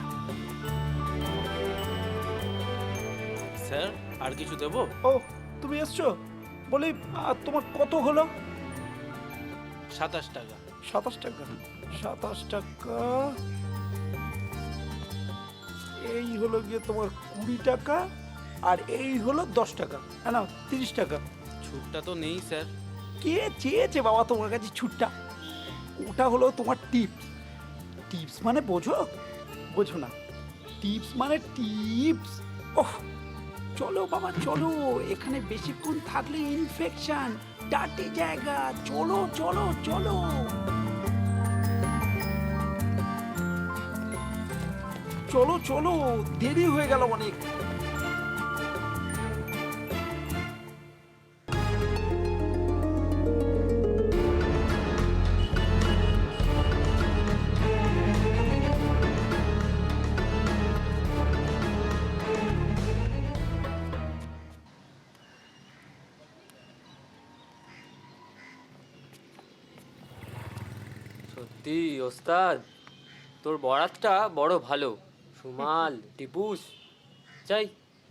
[SPEAKER 7] স্যার, আর কিছু দেবো?
[SPEAKER 8] ও তুমি এসছো? বলি তোমার কত হলো?
[SPEAKER 7] 27 টাকা।
[SPEAKER 8] 27 টাকা, 27 টাকা। এই হলো গিয়ে তোমার 20 টাকা, আর এই হলো 10 টাকা। না 30 টাকা।
[SPEAKER 7] ছুটটা তো নেই স্যার।
[SPEAKER 8] কে চেয়েছে বাবা তোমার কাছে ছুটটা? ওটা হলো তোমার টিপস। টিপস মানে বোঝো? বোঝো না? টিপস মানে টিপস। ওহ, চলো বাবা চলো, এখানে বেশিক্ষণ থাকলে ইনফেকশন, ডার্টি জায়গা। চলো চলো চলো। চলো চলো, দেরি হয়ে গেল অনেক।
[SPEAKER 15] সত্যি ওস্তাদ, তোর বরাতটা বড় ভালো। সুমাল, টিপুস, যাই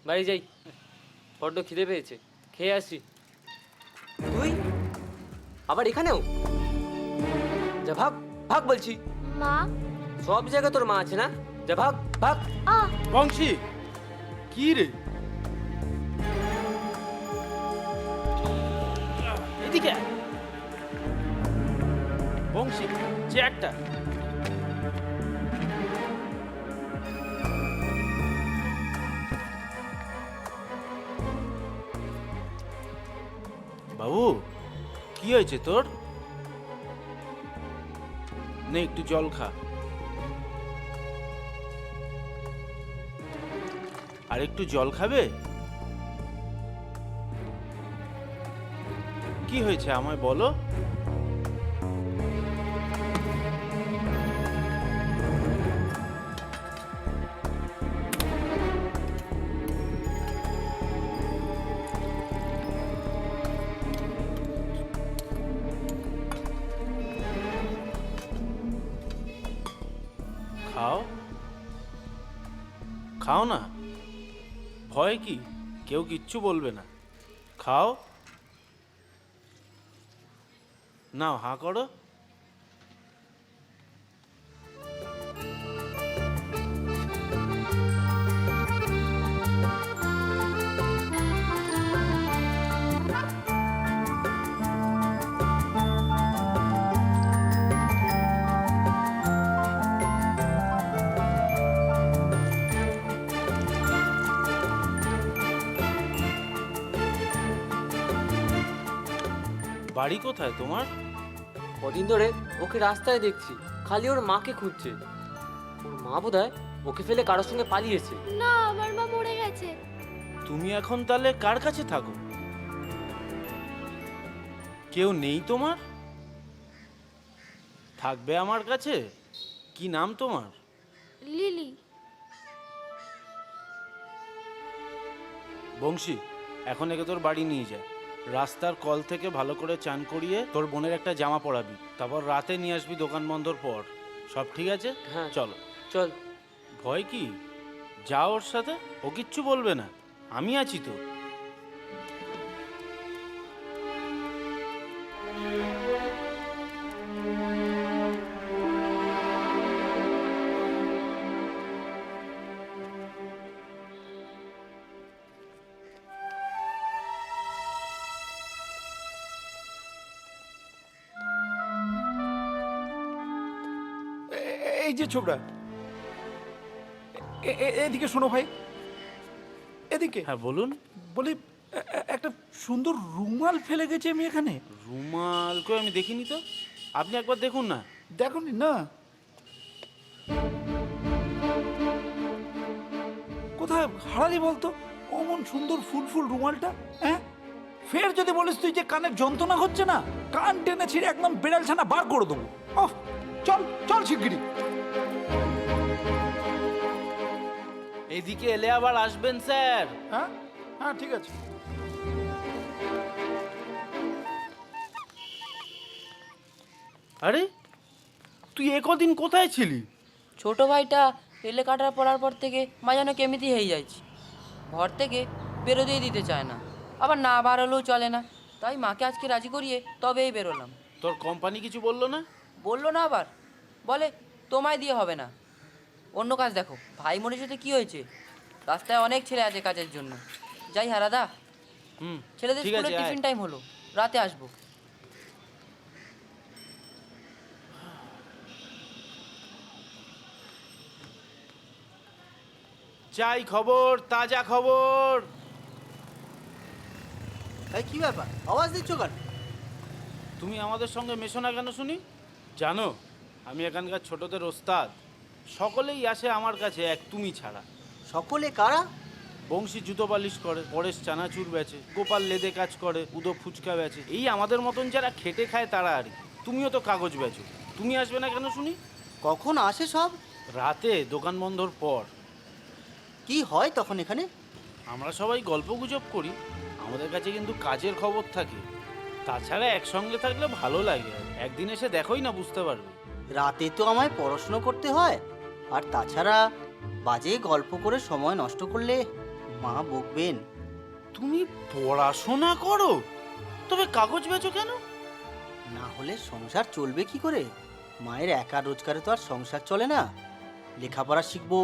[SPEAKER 15] বাড়ি যাই, বড্ড খিদে পেয়েছে, খেয়ে আসি। তুই আবার এখানেও? যা ভাগ, ভাগ বলছি।
[SPEAKER 13] মা,
[SPEAKER 15] সব জায়গায় তোর মা আছে না? যা ভাগ, ভাগ।
[SPEAKER 7] বংশী, কি রে? এদিকে আয়। বংশী, চেয়ারটা। বাবু, কি হয়েছে তোর? নে একটু জল খা। আর একটু জল খাবে?
[SPEAKER 17] কি হয়েছে আমায় বলো। খাও খাও না, ভয় কি, কেউ কিচ্ছু বলবে না, খাও। নাও হাঁ করো। বাড়ি কোথায় তোমার?
[SPEAKER 15] কদিন ধরে ওকে রাস্তায় দেখছি, খালি ওর মাকে খুঁজছে। ওর মা বোধহয় ওকে ফেলে কারোর সঙ্গে পালিয়েছে।
[SPEAKER 12] না, আমার মা মরে গেছে।
[SPEAKER 17] তুমি এখন তাহলে কার কাছে থাকো? কেউ নেই তোমার? থাকবে আমার কাছে? কি নাম তোমার?
[SPEAKER 12] লিলি।
[SPEAKER 17] বংশী, এখন একে তোর বাড়ি নিয়ে যা। রাস্তার কল থেকে ভালো করে চান করিয়ে তোর বোনের একটা জামা পরাবি, তারপর রাতে নিয়ে আসবি দোকান বন্ধর পর। সব ঠিক আছে?
[SPEAKER 15] হ্যাঁ
[SPEAKER 17] চলো।
[SPEAKER 15] চল।
[SPEAKER 17] ভয় কি, যা ওর সাথে, ও কিচ্ছু বলবে না, আমি আছি তো।
[SPEAKER 8] এই যে ছোকরা, এদিকে শোনো ভাই, এদিকে।
[SPEAKER 17] হ্যাঁ বলুন।
[SPEAKER 8] বলি একটা সুন্দর রুমাল ফেলে গেছে আমি এখানে।
[SPEAKER 17] রুমাল কই, আমি দেখিনি তো। আপনি একবার দেখুন না।
[SPEAKER 8] দেখুন না, কোথায় হারালি বলতো অমন সুন্দর ফুল ফুল রুমালটা? হ্যাঁ, ফের যদি বলিস তুই যে কানের যন্ত্রণা হচ্ছে না, কান টেনে ছিঁড়ে একদম বেড়াল ছানা বার করে দেবো। ওহ, চল চল শিগগিরি।
[SPEAKER 17] এদিকে এলে আবার আসবেন স্যার।
[SPEAKER 8] হ্যাঁ হ্যাঁ ঠিক আছে।
[SPEAKER 17] আরে তুই এ কদিন কোথায় ছিলি?
[SPEAKER 11] ছোট ভাইটা তেলে কাটার পড়ার পর থেকে মা যেন কেমিতি হয়ে যাচ্ছে। ঘর থেকে বেরোতেই দিতে চায় না, আবার না বার হলেও চলে না। তাই মাকে আজকে রাজি করিয়ে তবেই বেরোলাম।
[SPEAKER 17] তোর কোম্পানি কিছু বললো না?
[SPEAKER 11] বললো না, আবার বলে তোমায় দিয়ে হবে না, অন্য কাজ দেখো। ভাই মনের সাথে কি হয়েছে? রাস্তায় অনেক ছেলে আছে কাজের জন্য। যাই হারাদা, ছেলেদের
[SPEAKER 17] ঠিক
[SPEAKER 11] স্কুলের
[SPEAKER 17] আছে,
[SPEAKER 11] টিফিন টাইম হলো, রাতে আসবো।
[SPEAKER 17] চাই খবর, তাজা খবর।
[SPEAKER 9] এই কি ব্যাপার, আওয়াজ দিচ্ছ কেন?
[SPEAKER 17] তুমি আমাদের সঙ্গে মেশো না কেন শুনি? জানো আমি এখানকার ছোটদের ওস্তাদ, সকলেই আসে আমার কাছে এক তুমি ছাড়া।
[SPEAKER 9] সকলে কারা?
[SPEAKER 17] বংশী জুতো পালিশ করে, পরেশ চানাচুর বেচে, গোপাল লেদে কাজ করে, উদো ফুচকা বেচে। এই আমাদের মতন যারা খেটে খায় তারা আর কি। তুমিও তো কাগজ বেচো, তুমি আসবে না কেন শুনি?
[SPEAKER 9] কখন আসে সব?
[SPEAKER 17] রাতে দোকান বন্ধর পর।
[SPEAKER 9] কি হয় তখন এখানে?
[SPEAKER 17] আমরা সবাই গল্প গুজব করি, আমাদের কাছে কিন্তু কাজের খবর থাকে। তাছাড়া একসঙ্গে থাকলে ভালো লাগে, একদিন এসে দেখোই না, বুঝতে পারবে।
[SPEAKER 9] রাতে তো আমায় পড়াশুনো করতে হয়, আর তাছাড়া বাজে গল্প করে সময় নষ্ট করলে মা বকবেন।
[SPEAKER 17] তুমি পড়াশোনা করো, তবে কাগজ বেচো কেন?
[SPEAKER 9] না হলে সংসার চলবে কি করে? মায়ের একা রোজগারে তো আর সংসার চলে না। লেখাপড়া শিখবো,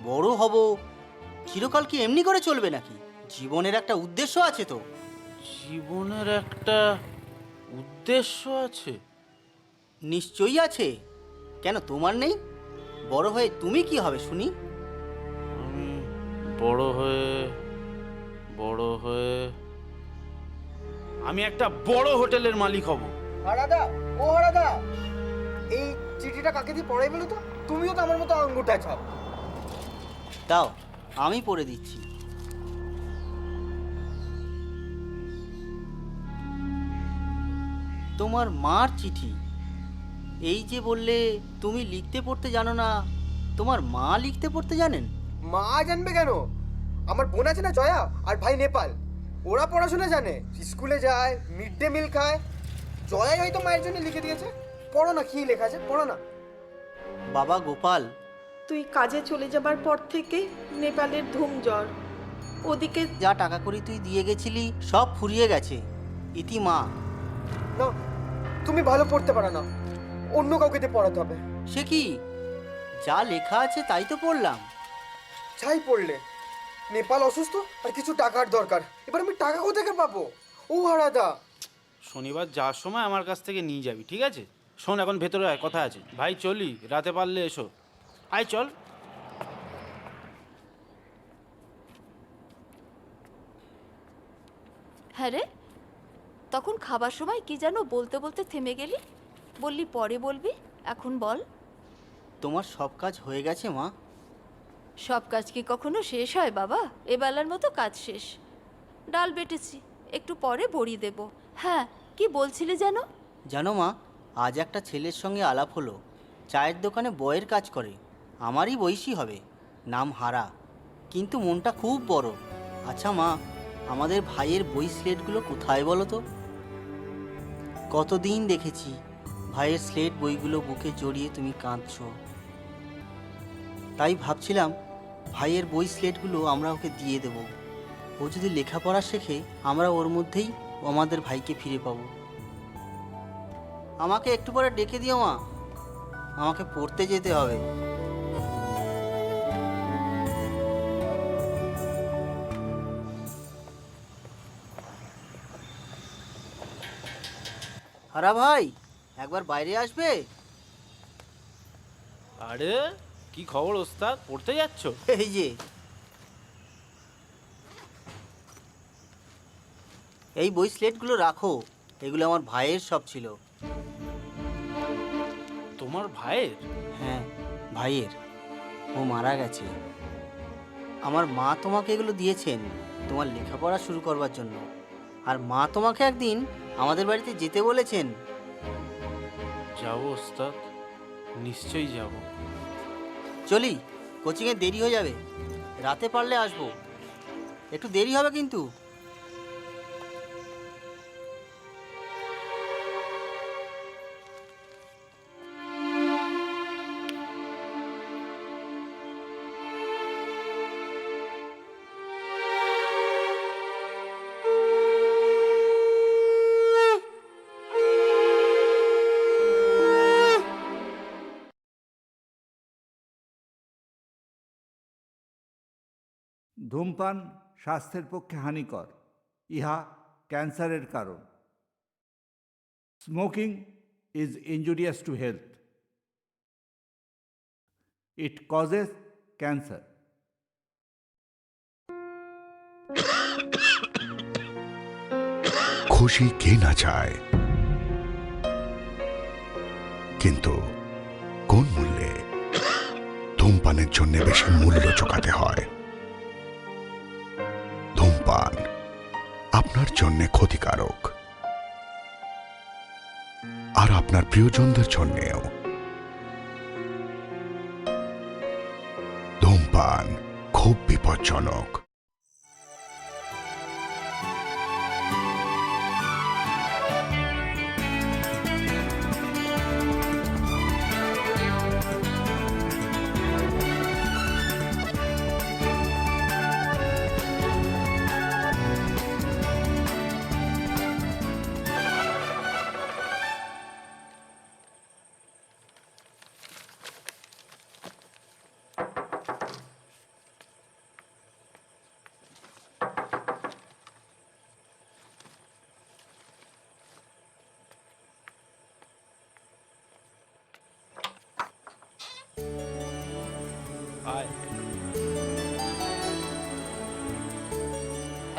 [SPEAKER 9] বড় হব, চিরকাল কি এমনি করে চলবে নাকি? জীবনের একটা উদ্দেশ্য আছে তো।
[SPEAKER 17] জীবনের একটা উদ্দেশ্য আছে?
[SPEAKER 9] নিশ্চয়ই আছে, কেন তোমার নেই? বড় হয়ে তুমি কি হবে শুনি?
[SPEAKER 17] আমি বড় হয়ে আমি একটা বড় হোটেলের মালিক হব।
[SPEAKER 4] হারাদা, ও হারাদা, এই চিঠিটা কাকে দিয়ে পড়াই বলো তো? তুমিও তো আমার মতো আঙ্গুরটা ছাপ।
[SPEAKER 9] দাও, আমি পড়ে দিচ্ছি। তোমার মার চিঠি। এই যে বললে তুমি লিখতে পড়তে জানো না, তোমার মা লিখতে পড়তে জানেন?
[SPEAKER 18] মা জানবে কেন? আমার বোন আছে না জয়া, আর ভাই নেপাল, ওরা পড়াশোনা জানে, স্কুলে যায়, মিড ডে মিল খায়। জয়াই হয়তো মায়ের জন্য লিখে দিয়েছে। পড়ো না, কি লেখা আছে পড়ো না।
[SPEAKER 9] বাবা গোপাল,
[SPEAKER 10] তুই কাজে চলে যাবার পর থেকে নেপালের ধুম জ্বর। ওদিকে
[SPEAKER 9] যা টাকা করি তুই দিয়ে গেছিলি সব ফুরিয়ে গেছে। ইতি মা।
[SPEAKER 18] না, তুমি ভালো পড়তে পারো না, অন্য কাউকে দিয়ে পড়াতে হবে।
[SPEAKER 9] সে কি, যা লেখা আছে তাই তো পড়লাম।
[SPEAKER 18] যাই পড়লে, নেপাল অসুস্থ আর কিছু টাকার দরকার। এবার আমি টাকা কোথা থেকে পাবো? ও হারাদা,
[SPEAKER 17] শনিবার যাওয়ার সময় আমার কাছ থেকে নিয়ে যাবি, ঠিক আছে? শোন, এখন ভেতরে আয়, কথা আছে। ভাই চলি, রাতে পারলে এসো। আয় চল।
[SPEAKER 3] হ্যাঁ রে, তখন খাবার সময় কি যেন বলতে বলতে থেমে গেলি, বললি পরে বলবি, এখন বল।
[SPEAKER 9] তোমার সব কাজ হয়ে গেছে মা?
[SPEAKER 3] সব কাজ কি কখনো শেষ হয় বাবা? এবেলার মতো কাজ শেষ। ডাল বেটেছি, একটু পরে বড়ি দেব। হ্যাঁ, কি বলছিলে যেন?
[SPEAKER 9] জানো মা, আজ একটা ছেলের সঙ্গে আলাপ হলো, চায়ের দোকানে বয়ের কাজ করে, আমারই বয়সী হবে, নাম হারা, কিন্তু মনটা খুব বড়। আচ্ছা মা, আমাদের ভাইয়ের বই স্লেটগুলো কোথায় বলো তো? কতদিন দেখেছি ভাইয়ের স্লেট বইগুলো বুকে জড়িয়ে তুমি কাঁদছো। তাই ভাবছিলাম ভাইয়ের বই স্লেটগুলো আমরা ওকে দিয়ে দেব। ও যদি লেখাপড়া শেখে, আমরা ওর মধ্যেই আমাদের ভাইকে ফিরে পাবো। আমাকে একটু পরে ডেকে দিও মা, আমাকে পড়তে যেতে হবে। হারা ভাই, একবার বাইরে আসবে?
[SPEAKER 17] আরে কি খবর ওস্তাদ, পড়তে যাচ্ছ?
[SPEAKER 9] এই যে, এই বই স্লেটগুলো রাখো, এগুলো আমার ভাইয়ের সব ছিল।
[SPEAKER 17] তোমার ভাইয়ের?
[SPEAKER 9] হ্যাঁ, ভাইয়ের। ও মারা গেছে। আমার মা তোমাকে এগুলো দিয়েছেন তোমার লেখাপড়া শুরু করবার জন্য, আর মা তোমাকে একদিন আমাদের বাড়িতে যেতে বলেছেন।
[SPEAKER 17] যাবো ওস্তাদ, নিশ্চয়ই যাব।
[SPEAKER 9] চলি, কোচিংয়ে দেরি হয়ে যাবে, রাতে পারলে আসবো, একটু দেরি হবে কিন্তু।
[SPEAKER 1] ধূমপান স্বাস্থ্যের পক্ষে হানিকর, ইহা ক্যান্সারের কারণ। Smoking is injurious to health, it causes cancer.
[SPEAKER 2] খুশি কে না চায়, কিন্তু কোন মূল্যে? ধূমপানের জন্য বেশি মূল্য চোকাতে হয়। ধূমপান আপনার জন্য ক্ষতিকারক, আর আপনার প্রিয়জনদের জন্যেও। ধূমপান খুব বিপজ্জনক।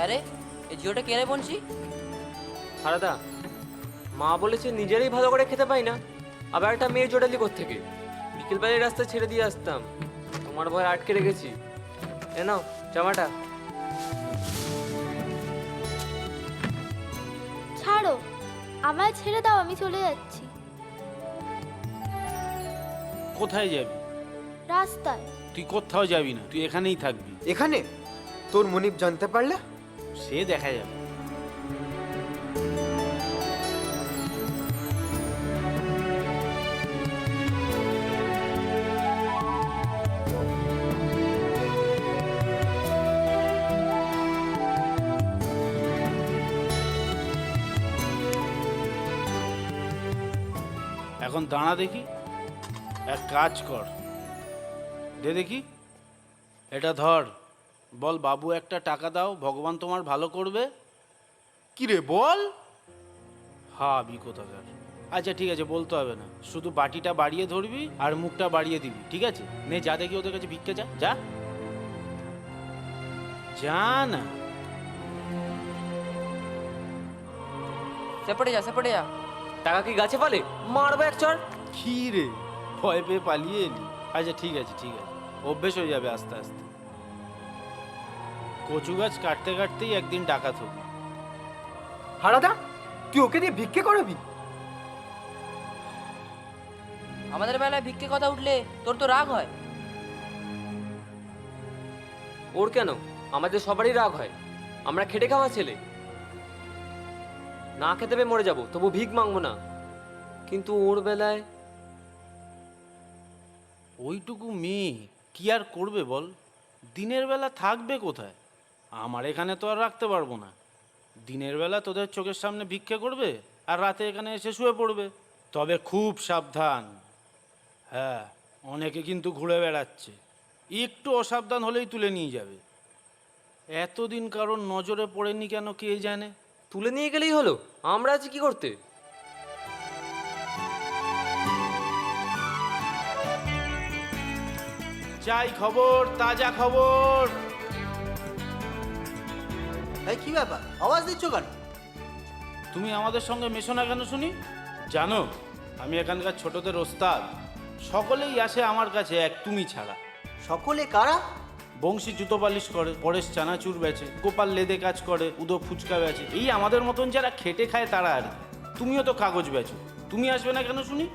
[SPEAKER 15] আরে এই জিওটা কে রে বলছি? হারাদা, মা বলেছে নিজেরই ভালো করে খেতে পাই না, আবার একটা মেয়ে জোটালি কোত্থেকে? বিকেলবেলায় রাস্তায় ছেড়ে দিয়ে আসতাম, তোমার ভয় আটকে রেখেছি। এ নাও জামাটা।
[SPEAKER 12] ছাড়ো, আমায় ছেড়ে দাও, আমি চলে যাচ্ছি
[SPEAKER 17] কোথায় যাবি?
[SPEAKER 12] রাস্তায়।
[SPEAKER 17] তুই কোথাও যাবি না, তুই এখানেই থাকবি।
[SPEAKER 18] এখানে তোর মনিব জানতে পারলে?
[SPEAKER 17] সে দেখা যাবে। এখন দাঁড়া দেখি, এক কাজ কর, দে দেখি, এটা ধর, বল বাবু একটা টাকা দাও, ভগবান তোমার ভালো করবে। কি রে বল? হাবি কোথাকার। আচ্ছা ঠিক আছে, বলতে হবে না, শুধু বাটিটা বাড়িয়ে ধরবি আর মুখটা বাড়িয়ে দিবি, ঠিক আছে? নে যা দেখি ওদের কাছে ভিক্ষে, যা যা যা না।
[SPEAKER 15] সেপটে যা। টাকা কি গাছে ফলে? মারবে এক চড়।
[SPEAKER 17] কি রে, ভয় পেয়ে পালিয়ে এলি? আচ্ছা ঠিক আছে, অভ্যেস হয়ে যাবে আস্তে আস্তে। কচু গাছ কাটতে কাটতেই একদিন ডাকাত হবি।
[SPEAKER 18] হারাদা, তুই ওকে দিয়ে ভিক্ষে করাবি?
[SPEAKER 15] আমাদের বেলায় ভিক্ষে কথা উঠলে তোর তো রাগ হয়। ওর কেন? আমাদের সবারই রাগ হয়, আমরা খেটে খাওয়া ছেলে, না খেতে পেয়ে মরে যাবো তবু ভিক মাংবো না। কিন্তু ওর বেলায়
[SPEAKER 17] ওইটুকু মেয়ে কি আর করবে বল? দিনের বেলা থাকবে কোথায়? আমার এখানে তো আর রাখতে পারবো না। দিনের বেলা তোদের চোখের সামনে ভিক্ষে করবে আর রাতে এখানে এসে শুয়ে পড়বে। তবে খুব সাবধান, হ্যাঁ, অনেকে কিন্তু ঘুরে বেড়াচ্ছে, একটু অসাবধান হলেই তুলে নিয়ে যাবে। এতদিন কারোর নজরে পড়েনি কেন কে জানে?
[SPEAKER 15] তুলে নিয়ে গেলেই হলো, আমরা আছি কি করতে?
[SPEAKER 17] চাই খবর, তাজা খবর।
[SPEAKER 9] এই কি ব্যাপার, আওয়াজ দিচ্ছ কেন?
[SPEAKER 17] তুমি আমাদের সঙ্গে মেশো না কেন শুনি? জানো আমি এখানকার ছোটদের ওস্তাদ, সকলেই আসে আমার কাছে এক তুমি ছাড়া।
[SPEAKER 9] সকলে কারা?
[SPEAKER 17] বংশী জুতো পালিশ করে, পরেশ চানাচুর বেচে, গোপাল লেদে কাজ করে, উদো ফুচকা বেচে, এই আমাদের মতন যারা খেটে খায় তারা আর কি। তুমিও তো কাগজ বেচো, তুমি আসবে না কেন শুনি?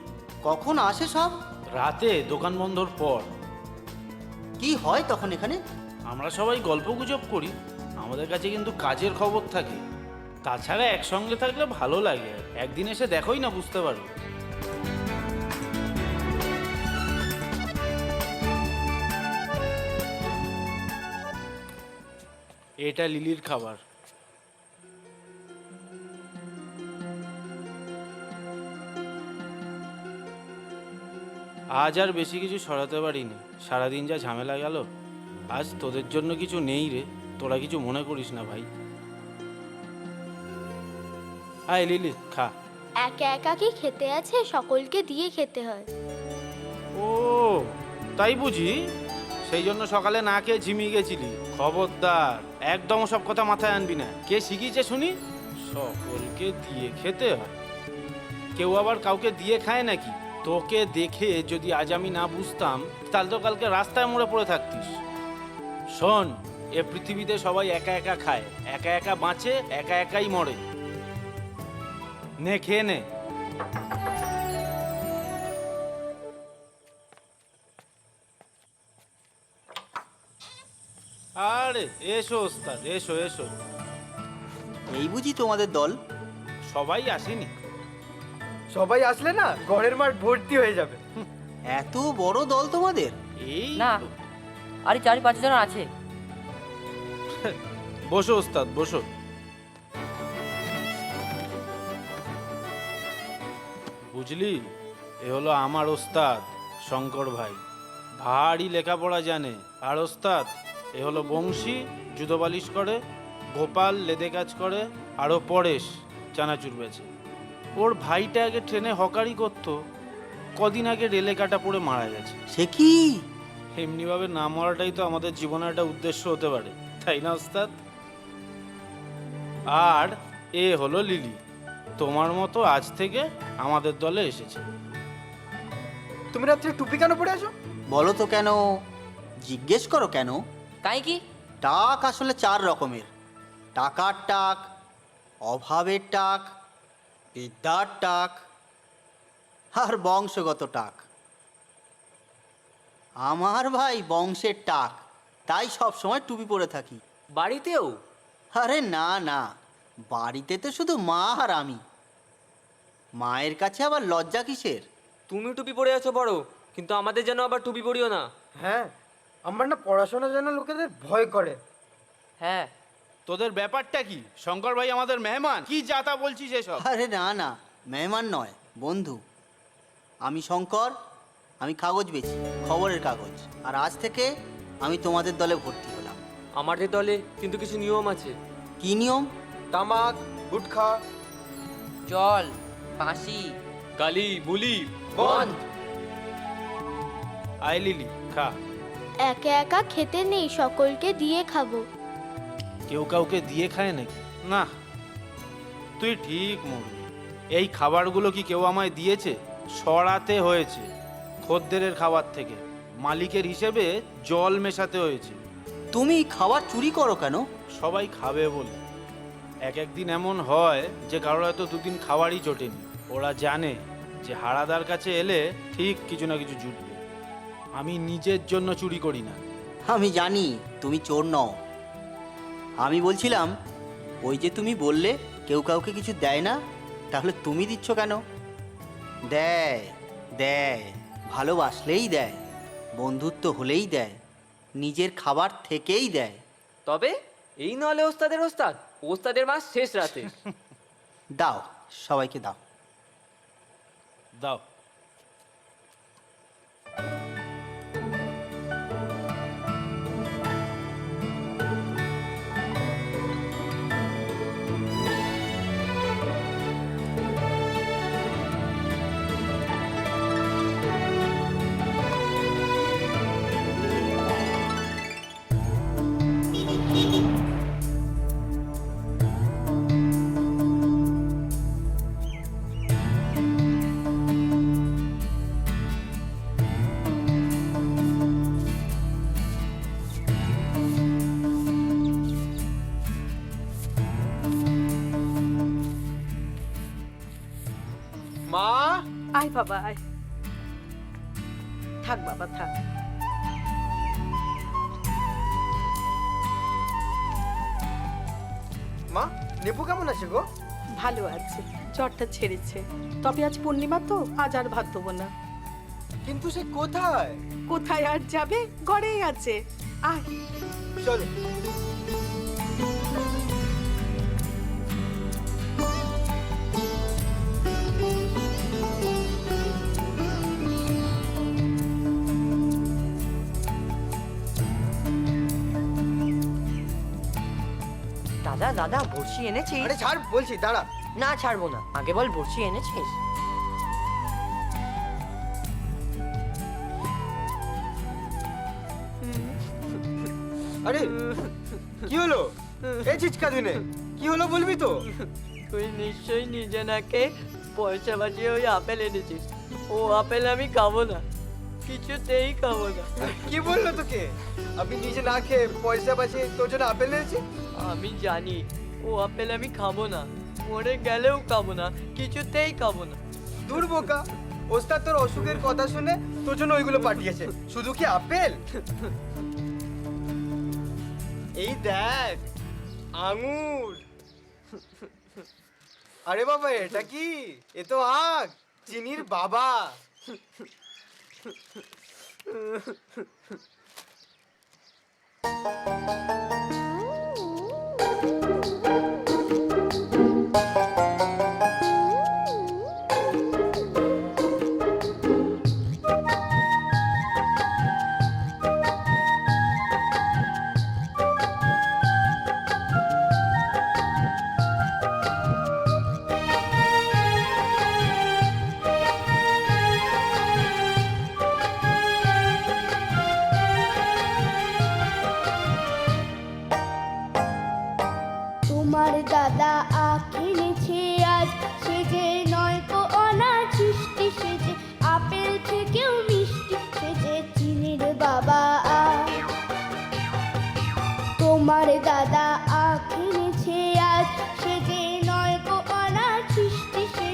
[SPEAKER 9] কখন আসে সব?
[SPEAKER 17] রাতে, দোকান বন্ধর পর।
[SPEAKER 9] কি হয় তখন এখানে?
[SPEAKER 17] আমরা সবাই গল্প গুজব করি, আমাদের কাছে কিন্তু কাজের খবর থাকে। তাছাড়া একসঙ্গে থাকলে ভালো লাগে, একদিন এসে দেখোই না, বুঝতে পারো। এটা লিলির খাবার। আজ আর বেশি কিছু সরাতে পারিনি, সারাদিন যা ঝামেলা গেল। আজ তোদের জন্য কিছু নেই রে, তোরা কিছু মনে করিস না ভাই। আয় লিলি, খা।
[SPEAKER 12] একা একা কি খেতে আছে? সকলকে দিয়ে খেতে হয়।
[SPEAKER 17] ও তাই বুঝি? সেই জন্য সকালে না খেয়ে ঝিমিয়ে গেছিলি? খবরদার, একদম সব কথা মাথায় আনবি না। কে শিখিয়েছে শুনি? সকলকে দিয়ে খেতে হয়। কেউ আবার কাউকে দিয়ে খায় নাকি? তোকে দেখে যদি আজ আমি না বুঝতাম, তাহলে তো কালকে রাস্তায় মরে পড়ে থাকতিস। শোন, এ পৃথিবীতে সবাই একা একা খায়, একা একা বাঁচে, একা একাই মরে। নে খেয়ে নে। আরে এসো ওস্তাদ, এসো এসো।
[SPEAKER 9] এই বুঝি তোমাদের দল?
[SPEAKER 17] সবাই আসেনি।
[SPEAKER 18] সবাই আসলে না ঘরের মাঠ ভর্তি হয়ে যাবে।
[SPEAKER 9] এত বড় দল তোমাদের?
[SPEAKER 17] এই
[SPEAKER 15] না, আরে 4-5 জন আছে।
[SPEAKER 17] বসো ওস্তাদ, বসো। বুঝলি, এ হলো আমার ওস্তাদ শঙ্কর ভাই, ভারী লেখাপড়া জানে। আর ওস্তাদ এ হলো বংশী, জুতো পালিশ করে, গোপাল লেদে কাজ করে, আরও পরেশ চানাচুর বেচে। ওর ভাইটা আগে ট্রেনে হকারি করতো, কদিন আগে রেলে কাটা পড়ে মারা গেছে।
[SPEAKER 9] সে কি?
[SPEAKER 17] এমনিভাবে না মরাটাই তো আমাদের জীবনের একটা উদ্দেশ্য হতে পারে, তাই না ওস্তাদ? আর এ হলো লিলি, তোমার মতো আজ থেকে আমাদের দলে এসেছে।
[SPEAKER 18] তুমি রাত্রে টুপি কেন পরে আছো?
[SPEAKER 9] বলো তো কেন? জিজ্ঞেস করো কেন?
[SPEAKER 15] কাই কি?
[SPEAKER 9] টাক আসলে 4 রকমের: টাকার টাক, অভাবের টাক, বিদ্যার টাক আর বংশগত টাক। আমার ভাই বংশের টাক, তাই সব সময় টুপি পরে থাকি।
[SPEAKER 15] বাড়িতেও?
[SPEAKER 9] আরে না না, বাড়িতে তো শুধু মা আর আমি। মায়ের কাছে আবার লজ্জা কিসের?
[SPEAKER 15] তুমি টুপি পরে আছো বড়, কিন্তু আমাদের যেন আবার টুপি পরিও না।
[SPEAKER 18] হ্যাঁ, আমার না পড়াশোনার জন্য লোকেদের ভয় করে।
[SPEAKER 17] হ্যাঁ, তোদের ব্যাপারটা কি? শঙ্কর ভাই আমাদের মেহমান, কি যাতা বলছিস এসব?
[SPEAKER 9] আরে না না, মেহমান নয়, বন্ধু। আমি শঙ্কর, আমি কাগজ বেচি, খবরের কাগজ। আর আজ থেকে আমি তোমাদের দলে ভর্তি হলাম।
[SPEAKER 15] আমাদের দলে কিন্তু কিছু নিয়ম আছে।
[SPEAKER 9] কি নিয়ম?
[SPEAKER 18] তামাক, গুটখা,
[SPEAKER 11] জল, ফাঁসি,
[SPEAKER 15] গালি, বুলি
[SPEAKER 18] বন্ধ।
[SPEAKER 17] আই লিলি, খা।
[SPEAKER 13] একা একা খেতে নেই, সকলকে দিয়ে খাবো।
[SPEAKER 17] কেউ কাউকে দিয়ে খায় নাকি? না, তুই ঠিক মরবি। এই খাবারগুলো কি কেউ আমায় দিয়েছে? সরাতে হয়েছে খদ্দেরের খাবার থেকে। মালিকের হিসেবে জল মেশাতে হয়েছে।
[SPEAKER 9] তুমি খাবার চুরি করো কেন?
[SPEAKER 17] সবাই খাবে বলে। এক একদিন এমন হয় যে কারোর হয়তো দুদিন খাবারই জোটেনি। ওরা জানে যে হারাদার কাছে এলে ঠিক কিছু না কিছু জুটবে। আমি নিজের জন্য চুরি করি না।
[SPEAKER 9] আমি জানি তুমি চোর নও। আমি বলছিলাম, ওই যে তুমি বললে কেউ কাউকে কিছু দেয় না, তাহলে তুমি দিচ্ছ কেন? দেয় দেয়, ভালোবাসলেই দেয়, বন্ধুত্ব হলেই দেয়, নিজের খাবার থেকেই দেয়।
[SPEAKER 15] তবে এই নলে ওস্তাদের ওস্তাদ, ওস্তাদের মাস শেষ রাতে।
[SPEAKER 9] দাও, সবাইকে দাও।
[SPEAKER 17] দাও।
[SPEAKER 18] মা,
[SPEAKER 10] আয় বাবা আয়। থাক বাবা থাক।
[SPEAKER 18] মা, নেপু কেমন আছে গো?
[SPEAKER 10] ভালো আছে, জ্বরটা ছেড়েছে। তবে আজ পূর্ণিমা তো, আজ আর ভাত দেবো না।
[SPEAKER 18] কিন্তু সে কোথায়?
[SPEAKER 10] কোথায় আর যাবে? ঘরেই আছে। আয়
[SPEAKER 18] চলো।
[SPEAKER 11] দাদা দাদা বড়শি এনেছিস?
[SPEAKER 18] আরে ছাড় বলছি, দাঁড়া।
[SPEAKER 11] না ছাড়বো না, আগে বল বড়শি এনেছিস?
[SPEAKER 18] আরে কি হলো? এই চিৎকা দিনে কি হলো বলবি তো?
[SPEAKER 11] তুই নিশ্চয়ই নিজে নাকে পয়সা বাঁচিয়ে ওই আপেল এনেছিস। ও আপেল আমি খাবো না, কিছুতেই খাবো না।
[SPEAKER 18] কি বললো তোকে? আমি নিজে না খেয়ে পয়সা বাঁচিয়ে তোর জন্য আপেল এনেছি?
[SPEAKER 11] আমি জানি ও আপেল আমি খাবো না, মরে গেলেও খাবো না, কিছুতেই খাবো না।
[SPEAKER 18] দূর বোকা, ওস্তাদ তোর অসুখের কথা শুনে তোর জন্য ওইগুলো পাঠিয়েছে। শুধু কি আপেল? এই দেখ, আঙুর। আরে বাবা, এটা কি? এ তো আখ, চিনির বাবা।
[SPEAKER 13] তোমার দাদা আখ এনেছে আজ, সে যে নয়কো অনার সৃষ্টি, সে যে আপেল থেকেও মিষ্টি, সে যে চিনির বাবা আজ। তোমার দাদা আখ এনেছে আজ, সে যে নয়কো অনার সৃষ্টি, সে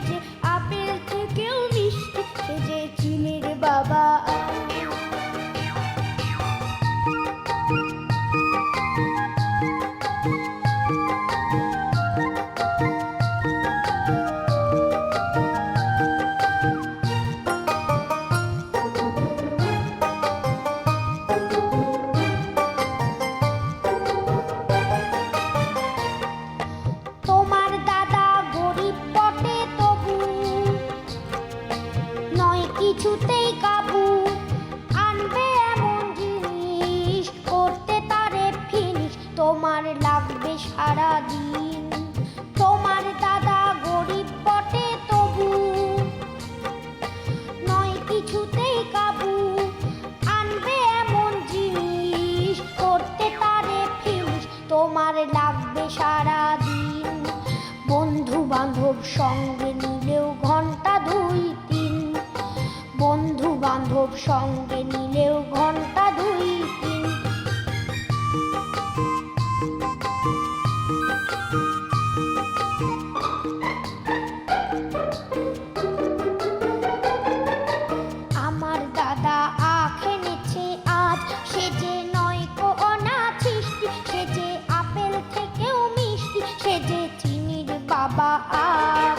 [SPEAKER 13] তোমার লাগবে সারা দিন। তোমার দাদা গরিব বটে তবু নয় কিছুতেই কাবু, আনবে এমন জিনিস করতে তারে ফিউজ। তোমার লাগবে সারা দিন, বন্ধু বান্ধব সঙ্গে নিলেও ঘন্টা 2-3, বন্ধু বান্ধব সঙ্গে নিলেও ঘন্টা 2-3। আমার দাদা আখ এনেছে আজ, সে যে নয় কো অনাছিষ্টি, সে যে আপেল থেকেও মিষ্টি, সে যে চিনির বাবা আখ।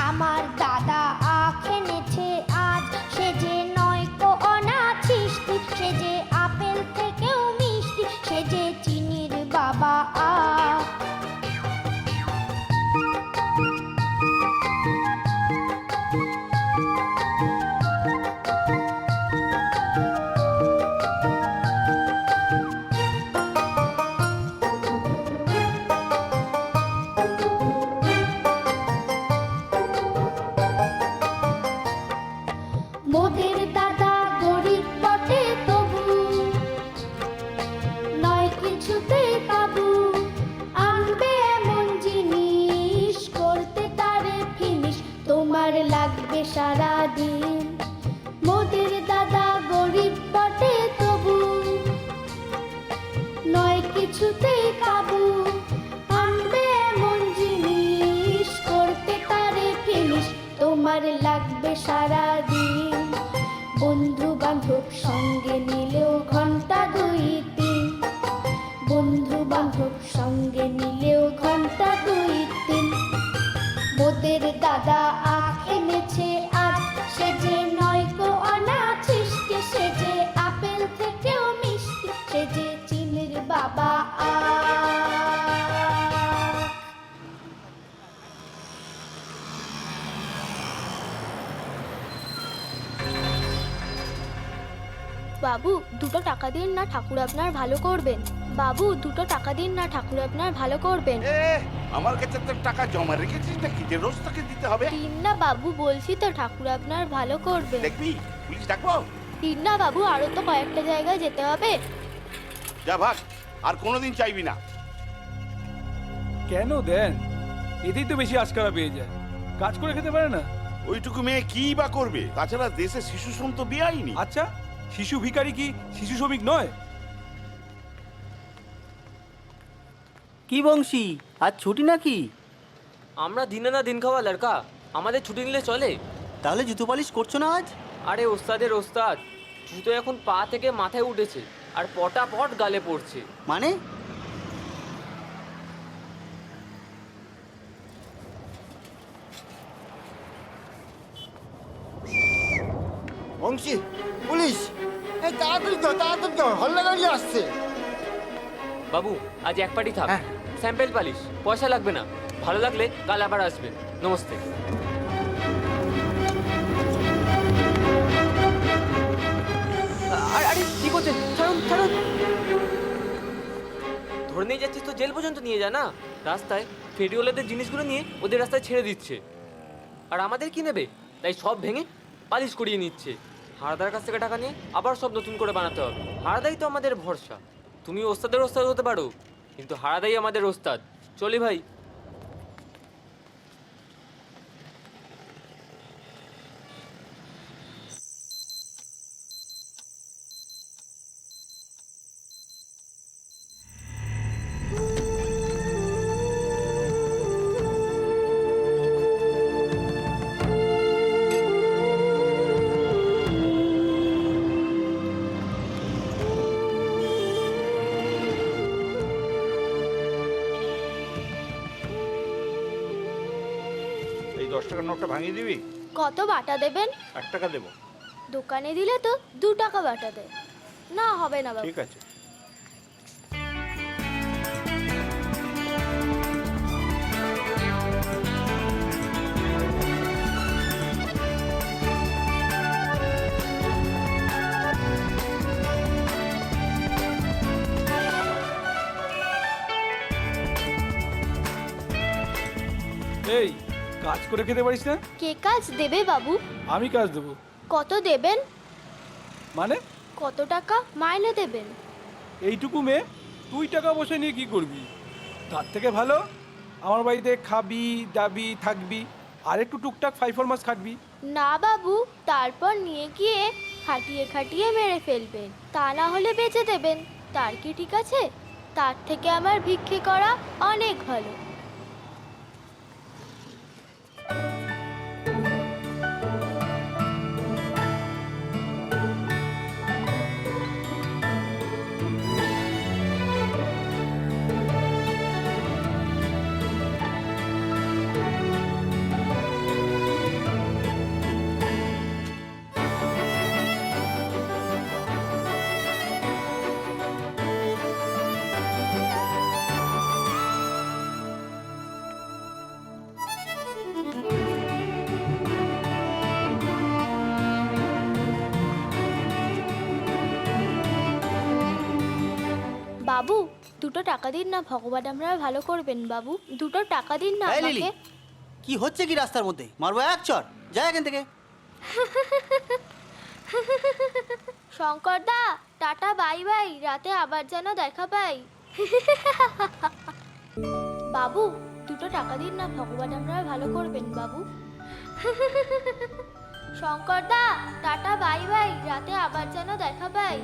[SPEAKER 13] আমার দাদা আখ এনেছে আজ, সে যে নয় কো অনাছিষ্টি, সে যে আপেল থেকেও মিষ্টি, সে যে চিনির বাবা আখ। মোদের দাদা গরিব বটে তবু নয় কিছুতে কাবু, আনবে এমন জিনিস করতে তারে ফিনিশ। তোমার লাগবে সারা দিন, মোদের দাদা গরিব বটে তবু নয় কিছুতে কাবু, আনবে এমন জিনিস করতে তারে ফিনিশ। তোমার লাগবে সারা দিন, বন্ধু বান্ধব সঙ্গে নিলেও ঘন্টা 2-3, বন্ধু বান্ধব সঙ্গে নিলেও ঘন্টা 2-3। মোদের দাদা আখ এনেছে আজ, সে যে নয় কো অনাছিষ্টি, সে যে আপেল থেকেও মিষ্টি, সে যে চিনির বাবা আখ।
[SPEAKER 12] বাবু 2 টাকা দিন না, ঠাকুর আপনার ভালো করবেন। বাবু 2 টাকা দিন না, ঠাকুর আপনার ভালো করবেন।
[SPEAKER 6] আমার কাছে তো টাকা জমা রেখেছিস নাকি যে রোজ তোকে দিতে হবে?
[SPEAKER 12] দিন না বাবু, বলছি তো ঠাকুর আপনার ভালো করবেন।
[SPEAKER 6] দেখবি পুলিশ ডাকবো?
[SPEAKER 12] দিন না বাবু, আরো তো কয়েকটা জায়গায় যেতে হবে।
[SPEAKER 6] যা ভাগ, আর কোনোদিন চাইবি না।
[SPEAKER 19] কেন দেন? এতেই তো বেশি আজকারা পেয়ে যায়, কাজ করে খেতে পারে না।
[SPEAKER 6] ওইটুকু মেয়ে কি বা করবে? তাছাড়া দেশে শিশু শ্রম তো বেআইনি।
[SPEAKER 19] আচ্ছা, শিশু ভিখারি কি শিশু শ্রমিক নয়?
[SPEAKER 9] কি বংশী, আজ ছুটি নাকি?
[SPEAKER 15] আমরা দিনে না দিন খাওয়া লড়কা, আমাদের ছুটি নিলে চলে।
[SPEAKER 9] তাহলে জুতো পালিশ করছো না আজ?
[SPEAKER 15] আরে ওস্তাদের ওস্তাদ, জুতো এখন পা থেকে মাথায় উঠেছে আর পটাপট গালে পড়ছে।
[SPEAKER 9] মানে?
[SPEAKER 4] বংশী, পুলিশ! এই তাড়াতাড়ি তো, তাড়াতাড়ি তো, হল্লা গাড়ি আসছে।
[SPEAKER 15] বাবু আজ এক পাটি থাক, স্যাম্পেল পালিশ, পয়সা লাগবে না। ভালো লাগলে কাল আবার আসবেন। নমস্তে। আরে কি করছেন? ছাড়ুন ছাড়ুন। ধরে নিয়ে যাচ্ছিস তো জেল পর্যন্ত নিয়ে যা না। রাস্তায় ফেরিওয়ালাদের জিনিসগুলো নিয়ে ওদের রাস্তায় ছেড়ে দিচ্ছে, আর আমাদের কি নেবে? তাই সব ভেঙে পালিশ করিয়ে নিচ্ছে। হারাদার কাছ থেকে টাকা নিয়ে আবার সব নতুন করে বানাতে হবে। হারাদাই তো আমাদের ভরসা। তুমি ওস্তাদের ওস্তাদ হতে পারো, কিন্তু হারাদাই আমাদের ওস্তাদ। চলি ভাই।
[SPEAKER 1] এই 10 টাকার নোটটা ভাঙিয়ে দিবি?
[SPEAKER 12] কত বাটা দেবেন?
[SPEAKER 1] 1 টাকা দেবো।
[SPEAKER 12] দোকানে দিলে তো 2 টাকা বাটা দেয়। না হবে না বাবু।
[SPEAKER 1] ঠিক আছে।
[SPEAKER 19] এই কাজ করে খেতে পারিস না?
[SPEAKER 12] কে কাজ দেবে বাবু?
[SPEAKER 19] আমি কাজ দেবো।
[SPEAKER 12] কত দেবেন?
[SPEAKER 19] মানে
[SPEAKER 12] কত টাকা মাইনে দেবেন?
[SPEAKER 19] এইটুকু মেয়ে, তুই টাকা বসে নিয়ে কি করবি? তার থেকে ভালো আমার বাড়িতে খাবি দাবি থাকবি আর একটু টুকটাক 5-4 মাস খাটবি।
[SPEAKER 12] না বাবু, তারপর নিয়ে গিয়ে খাটিয়ে খাটিয়ে মেরে ফেলবেন, তা না হলে বেঁচে দেবেন। তার কি ঠিক আছে? তার থেকে আমার ভিক্ষে করা অনেক ভালো। বাবু, দুটো টাকা দিন না, ভগবান আমরা ভালো করবেন বাবু। দুটো টাকা দিন না
[SPEAKER 9] এই লিলি,
[SPEAKER 12] আমাকে।
[SPEAKER 9] কি হচ্ছে কি রাস্তার মধ্যে? মারবো এক চর, যা এখান থেকে।
[SPEAKER 12] শঙ্করদা, টাটা বাই বাই, রাতে আবার যেন দেখা পাই। বাবু, দুটো টাকা দিন না, ভগবান আমরা ভালো করবেন বাবু। শঙ্করদা, টাটা বাই বাই, রাতে আবার যেন দেখা পাই।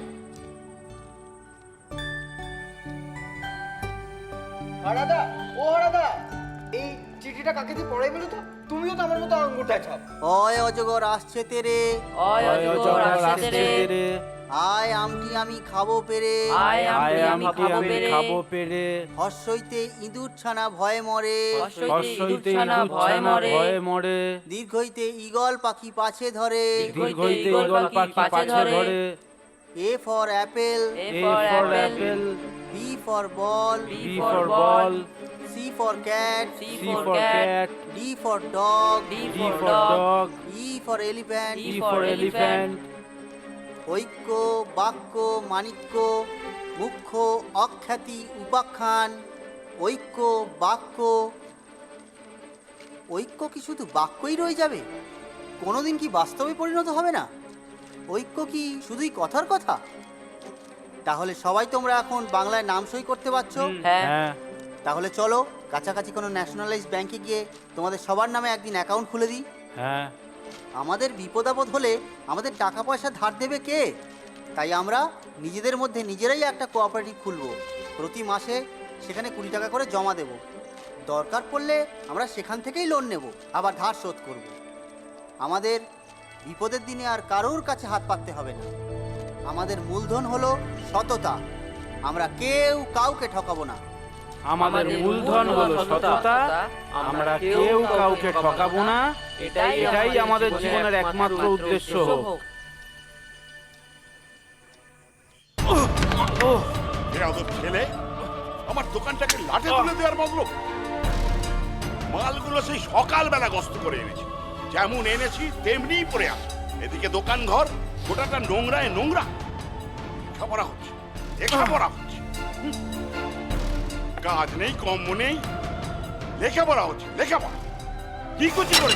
[SPEAKER 18] হারাদা, ও হারাদা, এই চিঠিটা কাকে দিয়ে পড়াই বলো তো? তুমিও তো আমার মতো আঙ্গুরটা ছাপ।
[SPEAKER 9] অয় অজগর আসছে তেরে,
[SPEAKER 11] অয় অজগর আসছে তেরে,
[SPEAKER 9] আয় আমটি আমি খাবো পেরে,
[SPEAKER 11] আয় আমটি আমি খাবো পেরে,
[SPEAKER 9] হর্ষইতে ইঁদুর ছানা ভয়ে মরে,
[SPEAKER 11] হর্ষইতে ইঁদুর ছানা ভয়ে মরে,
[SPEAKER 9] দীর্ঘইতে ঈগল পাখি পাছে ধরে,
[SPEAKER 11] দীর্ঘইতে ঈগল পাখি পাছে ধরে,
[SPEAKER 9] A for apple,
[SPEAKER 11] A for apple,
[SPEAKER 9] B for ball,
[SPEAKER 11] B for ball,
[SPEAKER 9] C for cat,
[SPEAKER 11] C for cat,
[SPEAKER 9] D for dog,
[SPEAKER 11] D for dog,
[SPEAKER 9] E for elephant,
[SPEAKER 11] E for elephant,
[SPEAKER 9] ঐক্য বাক্য মাণিক্য, মুখ্য অখ্যাতি উপাখ্যান, ঐক্য বাক্য। ঐক্য কি শুধু বাক্যই রয়ে যাবে? কোনোদিন কি বাস্তবে পরিণত হবে না? ঐক্য কি শুধুই কথার কথা? তাহলে সবাই তোমরা এখন বাংলায় নাম সই করতে পারছো?
[SPEAKER 11] হ্যাঁ।
[SPEAKER 9] তাহলে চলো কাছাকাছি কোনো ন্যাশনালাইজ ব্যাংকে গিয়ে তোমাদের সবার নামে একদিন অ্যাকাউন্ট খুলে দিই।
[SPEAKER 11] হ্যাঁ।
[SPEAKER 9] আমাদের বিপদ আপদ হলে আমাদের টাকা পয়সা ধার দেবে কে? তাই আমরা নিজেদের মধ্যে নিজেরাই একটা কোঅপারেটিভ খুলবো। প্রতি মাসে সেখানে 20 টাকা করে জমা দেব। দরকার পড়লে আমরা সেখান থেকেই লোন নেব, আবার ধার শোধ করব। আমাদের বিপদের দিনে আর কারোর কাছে হাত পাততে হবে না। আমাদের মূলধন হলো সততা। আমরা কেউ কাউকে ঠকাবো না।
[SPEAKER 17] আমাদের মূলধন হলো সততা, আমরা কেউ কাউকে ঠকাবো না। এটাই আমাদের জীবনের একমাত্র উদ্দেশ্য হোক।
[SPEAKER 6] ছেলে আমার দোকানটাকে লাঠে তুলে দেওয়ার বদল মালগুলো সেই সকালবেলা গস্ত করে এনেছি, যেমন এনেছি তেমনিই পড়ে আছে। এদিকে দোকান ঘর গোটাটা নোংরায় নোংরা। লেখাপড়া হচ্ছে, লেখাপড়া হচ্ছে, কাজ নেই কম নেই, লেখাপড়া হচ্ছে, লেখাপড়া কি করছি করে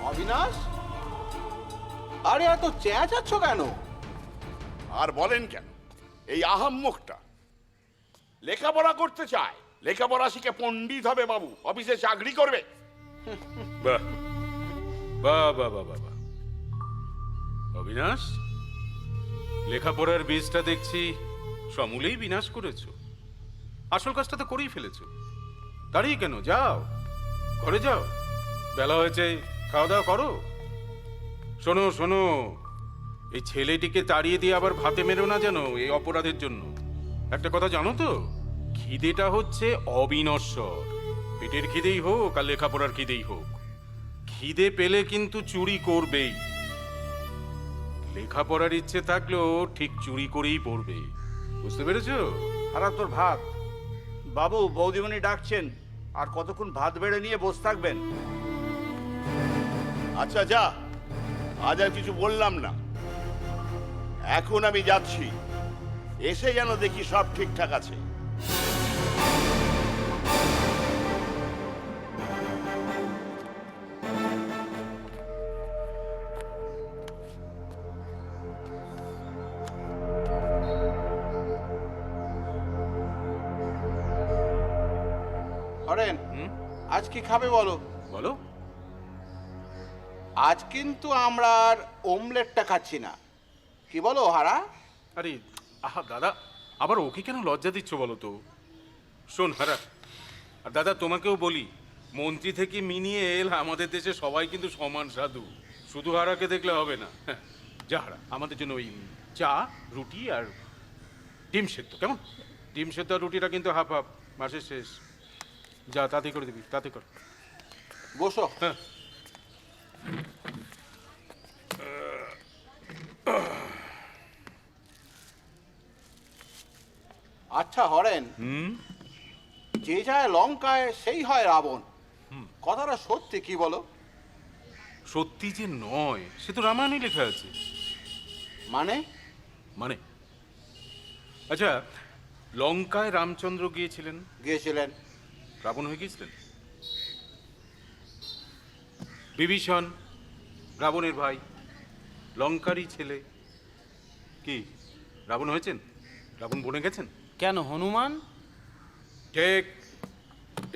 [SPEAKER 5] অবিনাশ, আরে এত চেঁচাচ্ছ কেন?
[SPEAKER 6] আর বলেন কেন? এই আহাম্মকটা লেখাপড়া করতে চায়, লেখাপড়া শিখে পণ্ডিত হবে বাবু, অফিসে চাকরি করবে।
[SPEAKER 16] বাহ বাহ বাহ বাহ বাহ। অবিনাশ, লেখাপড়ার বীজটা দেখছি সমূলেই বিনাশ করেছো। আসল কাজটা তো করেই ফেলেছো। দাঁড়িয়ে কেন? যাও ঘরে যাও, বেলা হয়েছে, খাওয়া দাওয়া করো। শোনো শোনো, এই ছেলেটিকে তাড়িয়ে দিয়ে আবার ভাতে মেরো না যেন এই অপরাধের জন্য। একটা কথা জানো তো, খিদেটা হচ্ছে অবিনশ্বর। পেটের খিদেই হোক আর লেখাপড়ার খিদেই হোক, খিদে পেলে কিন্তু চুরি করবেই। লেখাপড়ার ইচ্ছে থাকলেও ঠিক চুরি করেই পড়বে। বুঝতে পেরেছো?
[SPEAKER 1] আর তোর ভাত বাবু, বৌদিমণি ডাকছেন। আর কতক্ষণ ভাত বেড়ে নিয়ে বসে থাকবেন?
[SPEAKER 6] আচ্ছা যা, আজ আর কিছু বললাম না, এখন আমি যাচ্ছি, এসে যেন দেখি সব ঠিকঠাক আছে।
[SPEAKER 5] হরেন, আজ কি খাবে বলো?
[SPEAKER 16] বলো।
[SPEAKER 5] আজ কিন্তু আমরা আর ওমলেটটা খাচ্ছি না, কি বলো হারা?
[SPEAKER 16] আরে আহা দাদা, আবার ওকে কেন লজ্জা দিচ্ছ বলো তো? শোন হারা, আর দাদা তোমাকেও বলি, মন্ত্রী থেকে মিনিয়ে এল আমাদের দেশে সবাই কিন্তু সমান সাধু, শুধু হারাকে দেখলে হবে না। হ্যাঁ, যা হারা, আমাদের জন্য ওই চা, রুটি আর ডিম সেদ্ধ, কেমন? ডিম সেদ্ধ আর রুটিটা কিন্তু হাফ হাফ, মাসের শেষ। যা, তাতে করে দিবি, তাতে কর।
[SPEAKER 5] বসো।
[SPEAKER 16] হ্যাঁ।
[SPEAKER 5] আচ্ছা হরেন, যে যায় লঙ্কায় সেই হয় রাবণ, কথাটা সত্যি কি বলো?
[SPEAKER 16] সত্যি যে নয় সে তো রামায়ণে লেখা আছে।
[SPEAKER 5] মানে?
[SPEAKER 16] মানে আচ্ছা, লঙ্কায় রামচন্দ্র গিয়েছিলেন?
[SPEAKER 5] গিয়েছিলেন।
[SPEAKER 16] রাবণ হয়ে গিয়েছিলেন? বিভীষণ রাবণের ভাই, লঙ্কারই ছেলে, কি রাবণ হয়েছেন? রাবণ বনে গেছেন?
[SPEAKER 17] কেন হনুমান?
[SPEAKER 16] ঠিক,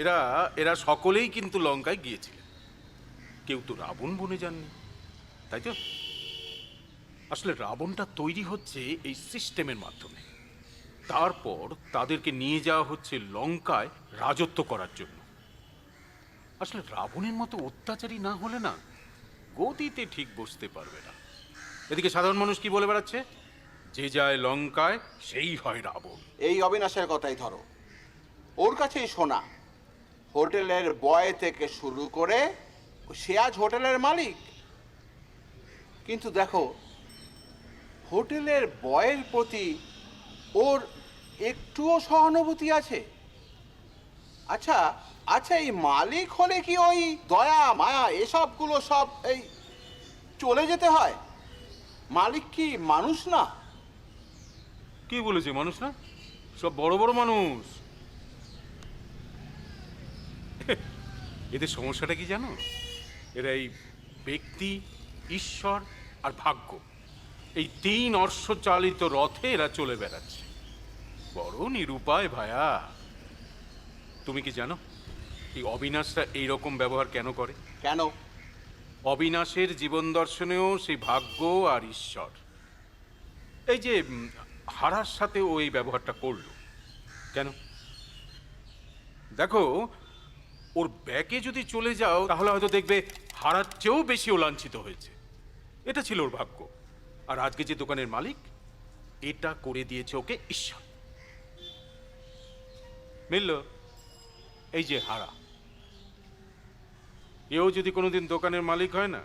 [SPEAKER 16] এরা এরা সকলেই কিন্তু লঙ্কায় গিয়েছিলেন, কেউ তো রাবণ বনে যাননি, তাই তো? আসলে রাবণটা তৈরি হচ্ছে এই সিস্টেমের মাধ্যমে, তারপর তাদেরকে নিয়ে যাওয়া হচ্ছে লঙ্কায় রাজত্ব করার জন্য। আসলে রাবণের মতো অত্যাচারী না হলে না গদিতে ঠিক বসতে পারবে না। এদিকে সাধারণ মানুষ কি বলে বেড়াচ্ছে, যে যায় লঙ্কায় সেই হয় রাবণ।
[SPEAKER 5] এই অবিনাশের কথাই ধরো, ওর কাছেই শোনা হোটেলের বয় থেকে শুরু করে সে আজ হোটেলের মালিক। কিন্তু দেখো, হোটেলের বয়ের প্রতি ওর একটুও সহানুভূতি আছে? আচ্ছা আচ্ছা, এই মালিক হলে কি ওই দয়া মায়া এসবগুলো সব এই চলে যেতে হয়? মালিক কি মানুষ না?
[SPEAKER 16] কি বলেছে মানুষ না? সব বড় বড় মানুষ। এদের সমস্যাটা কি জানো? এরা এই ব্যক্তি, ঈশ্বর আর ভাগ্য, এই তিন অশ্বচালিত রথে এরা চলে বেড়াচ্ছে। বড় নিরুপায় ভায়া। তুমি কি জানো এই অবিনাশটা এইরকম ব্যবহার কেন করে?
[SPEAKER 5] কেন?
[SPEAKER 16] অবিনাশের জীবন দর্শনেও সেই ভাগ্য আর ঈশ্বর। এই যে হারার সাথে ও এই ব্যবহারটা করলো কেন? দেখো, ওর ব্যাকে যদি চলে যাও তাহলে হয়তো দেখবে হারার চেয়েও বেশি ও লাঞ্ছিত হয়েছে। এটা ছিল ওর ভাগ্য, আর আজকে যে দোকানের মালিক, এটা করে দিয়েছে ওকে ঈশ্বর। মিলল? এই যে হারা, এও যদি কোনোদিন দোকানের মালিক হয় না,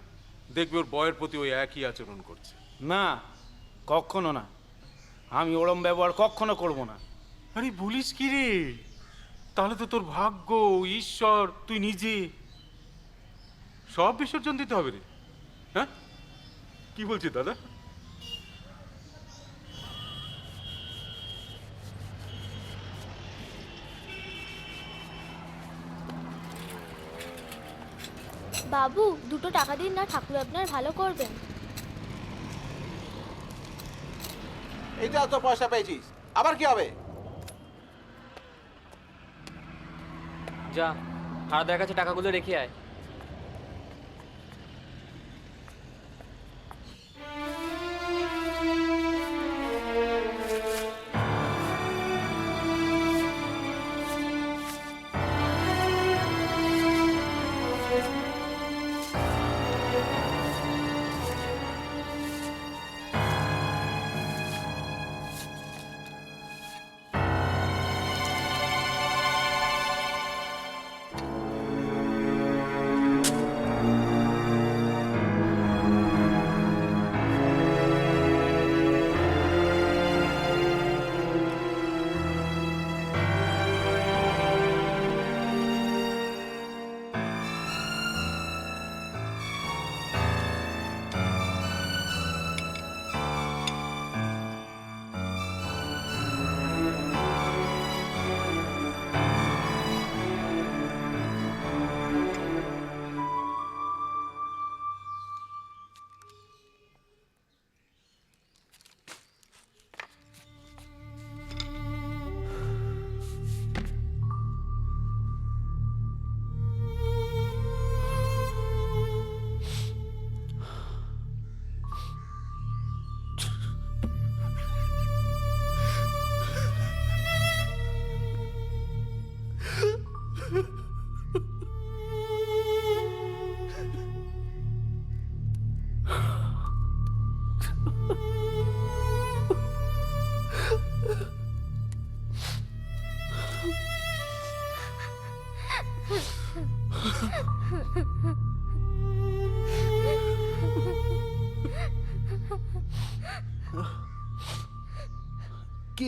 [SPEAKER 16] দেখবে ওর বয়ের প্রতি ওই একই আচরণ করছে।
[SPEAKER 17] না, কখনো না, আমি ওরম ব্যবহার কখনো করব না।
[SPEAKER 16] আরে বলিস কি রে? তাহলে তো তোর ভাগ্য, ঈশ্বর, তুই নিজে সব বিসর্জন দিতে হবে রে। হ্যাঁ, কি বলছিস দাদা?
[SPEAKER 12] বাবু, 2 টাকা দিন না, ঠাকুর আপনার ভালো করবেন।
[SPEAKER 5] এইটা তো পয়সা পেয়েছিস, আবার কি হবে?
[SPEAKER 15] যা, হারাদার কাছে টাকাগুলো রেখে আয়।
[SPEAKER 17] কি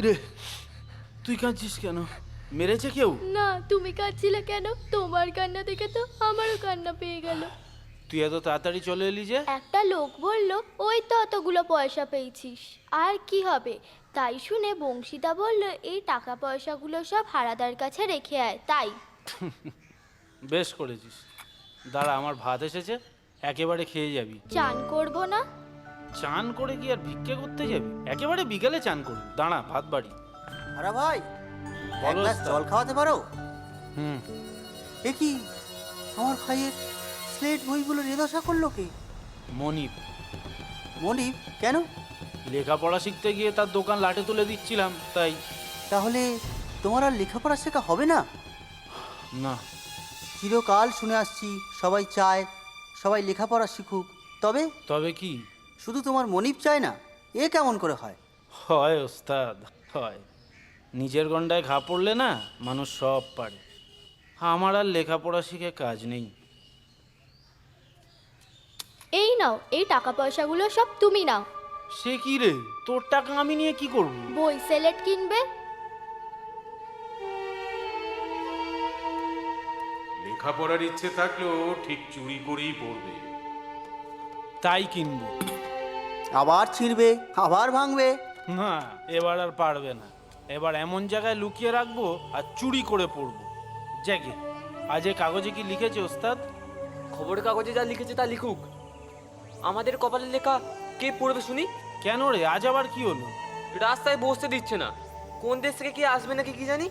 [SPEAKER 17] রে, তুই কাঁদছিস কেন? মেরেছে কেউ?
[SPEAKER 12] না, তুমি কাঁদছিলে কেন? তোমার কান্না দেখে তো আমারও কান্না পেয়ে গেল।
[SPEAKER 17] তুই এত তাড়াতাড়ি চলে এলি যে?
[SPEAKER 12] একটা লোক বলল ওই তো অতগুলো পয়সা পেয়েছিস, আর কি হবে। তাই শুনে বংশীদা বলল এই টাকা পয়সাগুলো সব হারাদার কাছে রেখে আয়। তাই
[SPEAKER 17] বেশ করেছিস। দাঁড়া, আমার ভাত এসেছে, একেবারে খেয়ে যাবি।
[SPEAKER 12] চান করবো না?
[SPEAKER 17] চান করে কি আর ভিক্ষে করতে যাবি? একেবারে বিকালে চান করবি। দাঁড়া, ভাত বাড়ি।
[SPEAKER 9] আরে ভাই, এক
[SPEAKER 17] বলো
[SPEAKER 9] গ্লাস
[SPEAKER 17] ওস্তাদ।
[SPEAKER 9] জল খাওয়াতে পারো?
[SPEAKER 17] হুম।
[SPEAKER 9] এ কি, আমার ভাইয়ের স্লেট বইগুলো রেদশা করলো কে?
[SPEAKER 17] মনিব।
[SPEAKER 9] মনিব কেন?
[SPEAKER 17] লেখাপড়া শিখতে গিয়ে তার দোকান লাটে তুলে দিচ্ছিলাম, তাই।
[SPEAKER 9] তাহলে তোমার আর লেখাপড়া শেখা হবে না?
[SPEAKER 17] না।
[SPEAKER 9] চিরকাল শুনে আসছি সবাই চায় সবাই লেখাপড়া শিখুক, তবে
[SPEAKER 17] তবে কি?
[SPEAKER 9] শুধু তোমার মনিব চায় না, এ কেমন করে হয়?
[SPEAKER 17] হয় ওস্তাদ, হয়। নিজের গন্ডায় ঘা পড়লে না মানুষ সব পারে। আমার আর লেখাপড়া শিখে কাজ নেই।
[SPEAKER 12] এই নাও, এই টাকা পয়সাগুলো সব তুমি নাও।
[SPEAKER 17] সে কি রে, তোর টাকা আমি নিয়ে কি করব?
[SPEAKER 12] বই সেলেট কিনবে?
[SPEAKER 16] লেখাপড়ার ইচ্ছে থাকলেও ঠিক চুরি করেই পড়বে।
[SPEAKER 17] তাই কিনবো।
[SPEAKER 9] আবার ছিঁড়বে, আবার ভাঙবে।
[SPEAKER 17] না, এবার আর পারবে না। এবার এমন জায়গায় লুকিয়ে রাখবো আর চুরি করে পড়বো। জ্যাকে, আজ এ কাগজে কি লিখেছে ওস্তাদ?
[SPEAKER 15] খবরের কাগজে যা লিখেছে তা লিখুক, আমাদের কপালের লেখা কে পড়বে শুনি?
[SPEAKER 17] কেন রে, আজ আবার কি হলো?
[SPEAKER 15] রাস্তায় বসতে দিচ্ছে না। কোন দেশ থেকে কে আসবে নাকি কি জানি।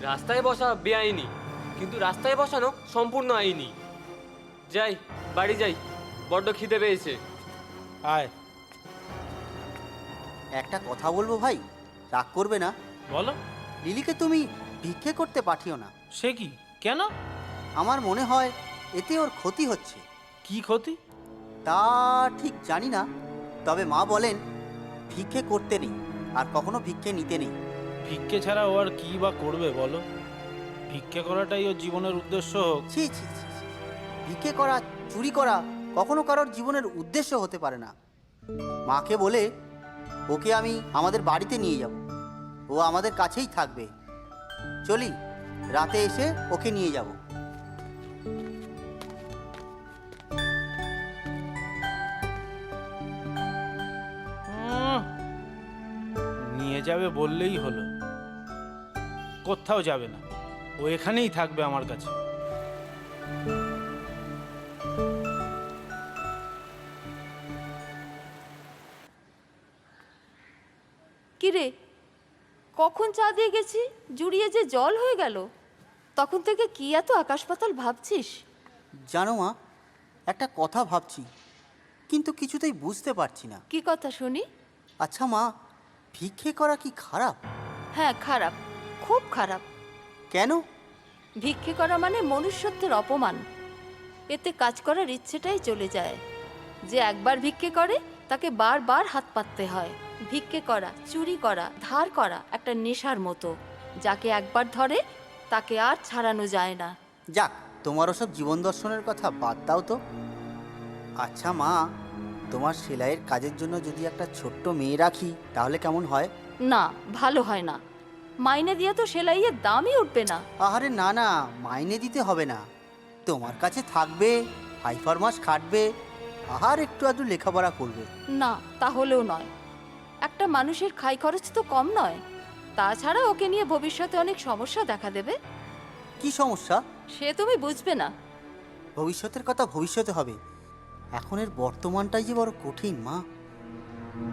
[SPEAKER 15] রাস্তায় বসা বেআইনি, কিন্তু রাস্তায় বসানো সম্পূর্ণ আইনি। যাই, বাড়ি যাই, বড্ড খিদে পেয়েছে।
[SPEAKER 17] আয়।
[SPEAKER 9] একটা কথা বলবো ভাই, রাগ করবে না?
[SPEAKER 17] বলো।
[SPEAKER 9] লিলিকে তুমি ভিক্ষে করতে পাঠিও না।
[SPEAKER 17] সে কি, কেন?
[SPEAKER 9] আমার মনে হয় এতে ওর ক্ষতি হচ্ছে।
[SPEAKER 17] কি ক্ষতি?
[SPEAKER 9] তা ঠিক জানি না, তবে মা বলেন ভিক্ষে করতে নেই আর কখনো ভিক্ষে নিতে নেই।
[SPEAKER 17] ভিক্ষে ছাড়া ও আর কি বা করবে বলো? ভিক্ষে করাটাই ওর জীবনের উদ্দেশ্য হোক।
[SPEAKER 9] ছি ছি ছি ছি। ভিক্ষে করা, চুরি করা কখনো কারোর জীবনের উদ্দেশ্য হতে পারে না। মাকে বলে ওকে আমি আমাদের বাড়িতে নিয়ে যাব, ও আমাদের কাছেই থাকবে। চলি, রাতে এসে ওকে নিয়ে যাব।
[SPEAKER 17] নিয়ে যাবে বললেই হলো। কোথাও যাবে না, ও এখানেই থাকবে আমার কাছে।
[SPEAKER 3] কিরে, কখন চা দিয়ে গেছি, জুড়িয়ে যে জল হয়ে গেল। তখন থেকে কি এত আকাশ পাতাল ভাবছিস?
[SPEAKER 9] জানো মা, একটা কথা ভাবছি, কিন্তু কিছুতেই বুঝতে পারছি না।
[SPEAKER 3] কি কথা শুনি?
[SPEAKER 9] আচ্ছা মা, ভিক্ষে করা কি খারাপ?
[SPEAKER 3] হ্যাঁ, খারাপ, খুব খারাপ।
[SPEAKER 9] কেন?
[SPEAKER 3] ভিক্ষে করা মানে মনুষ্যত্বের অপমান। এতে কাজ করার ইচ্ছেটাই চলে যায়। যে একবার ভিক্ষে করে তাকে বারবার হাত পাততে হয়। ভিক্ষে করা, চুরি করা, ধার করা একটা নেশার মতো। যাকে একবার ধরে তাকে আর ছাড়ানো যায় না।
[SPEAKER 9] যাক, তোমার ওসব জীবন দর্শনের কথা বাদ দাও তো। আচ্ছা মা, তোমার সেলাইয়ের কাজের জন্য যদি একটা ছোট্ট মেয়ে রাখি তাহলে কেমন হয়?
[SPEAKER 3] না, ভালো হয় না। মাইনে দিয়ে তো সেলাইয়ের দামই উঠবে না।
[SPEAKER 9] আহারে না না, মাইনে দিতে হবে না, তোমার কাছে থাকবে, হাইফার মাস খাটবে, আর একটু আধটু লেখাপড়া করবে।
[SPEAKER 3] না, তাহলেও নয়। একটা মানুষের খাই খরচ তো কম নয়। তাছাড়া ওকে নিয়ে ভবিষ্যতে অনেক সমস্যা দেখা দেবে।
[SPEAKER 9] কি সমস্যা?
[SPEAKER 3] সে তুমি বুঝবে না।
[SPEAKER 9] ভবিষ্যতের কথা ভবিষ্যতে হবে, এখনের বর্তমানটাই যে বড় কঠিন মা।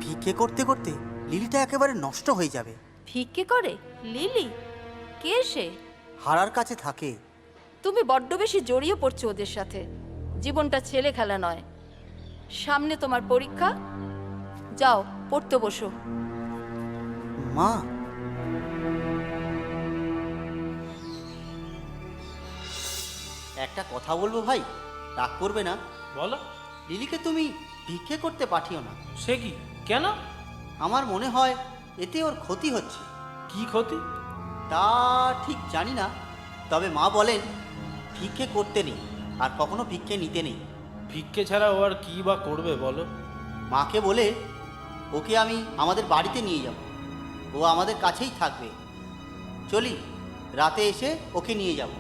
[SPEAKER 9] ভিক্ষে করতে করতে লিলিটা একেবারে নষ্ট হয়ে যাবে।
[SPEAKER 3] ভিক্ষে করে লিলি? কে সে?
[SPEAKER 9] হারার কাছে থাকে।
[SPEAKER 3] তুমি বড্ড বেশি জড়িয়ে পড়ছো ওদের সাথে। জীবনটা ছেলে খেলা নয়। সামনে তোমার পরীক্ষা, যাও পড়তে বসো।
[SPEAKER 9] মা, একটা কথা বলবো ভাই, রাগ করবে না?
[SPEAKER 17] বলো।
[SPEAKER 9] লিলিকে তুমি ভিক্ষে করতে পাঠিও না।
[SPEAKER 17] সে কি, কেন?
[SPEAKER 9] আমার মনে হয় এতে ওর ক্ষতি হচ্ছে।
[SPEAKER 17] কি ক্ষতি?
[SPEAKER 9] তা ঠিক জানি না, তবে মা বলেন ভিক্ষে করতে নেই আর কখনো ভিক্ষে নিতে নেই।
[SPEAKER 17] ভিক্ষে ছাড়া ও আর কী বা করবে বলো?
[SPEAKER 9] মাকে বলে ওকে আমি আমাদের বাড়িতে নিয়ে যাব, ও আমাদের কাছেই থাকবে। চলি, রাতে এসে ওকে নিয়ে যাব।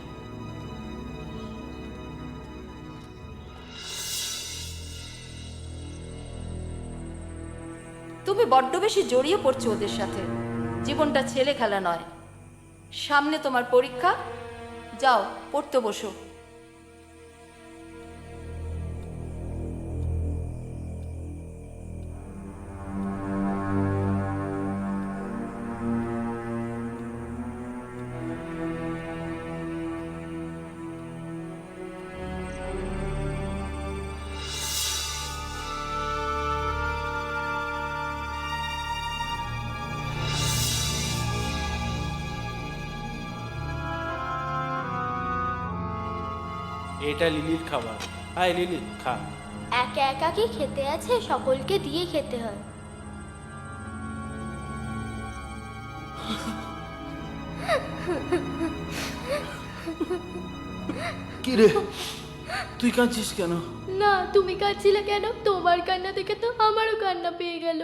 [SPEAKER 3] তুমি বড্ড বেশি জড়িয়ে পড়ছো ওদের সাথে। জীবনটা ছেলে খেলা নয়। সামনে তোমার পরীক্ষা, যাও পড়তে বসো।
[SPEAKER 17] এটা লিলির খাবার। হাই লিলি, খা।
[SPEAKER 12] একা একা কি খেতে আছে? সকলকে দিয়ে খেতে হয়।
[SPEAKER 17] কি রে, তুই কাঁদছিস কেন?
[SPEAKER 12] না, তুমি কাঁদছিলে কেন? তোমার কান্না দেখে তো আমারও কান্না পেয়ে গেল।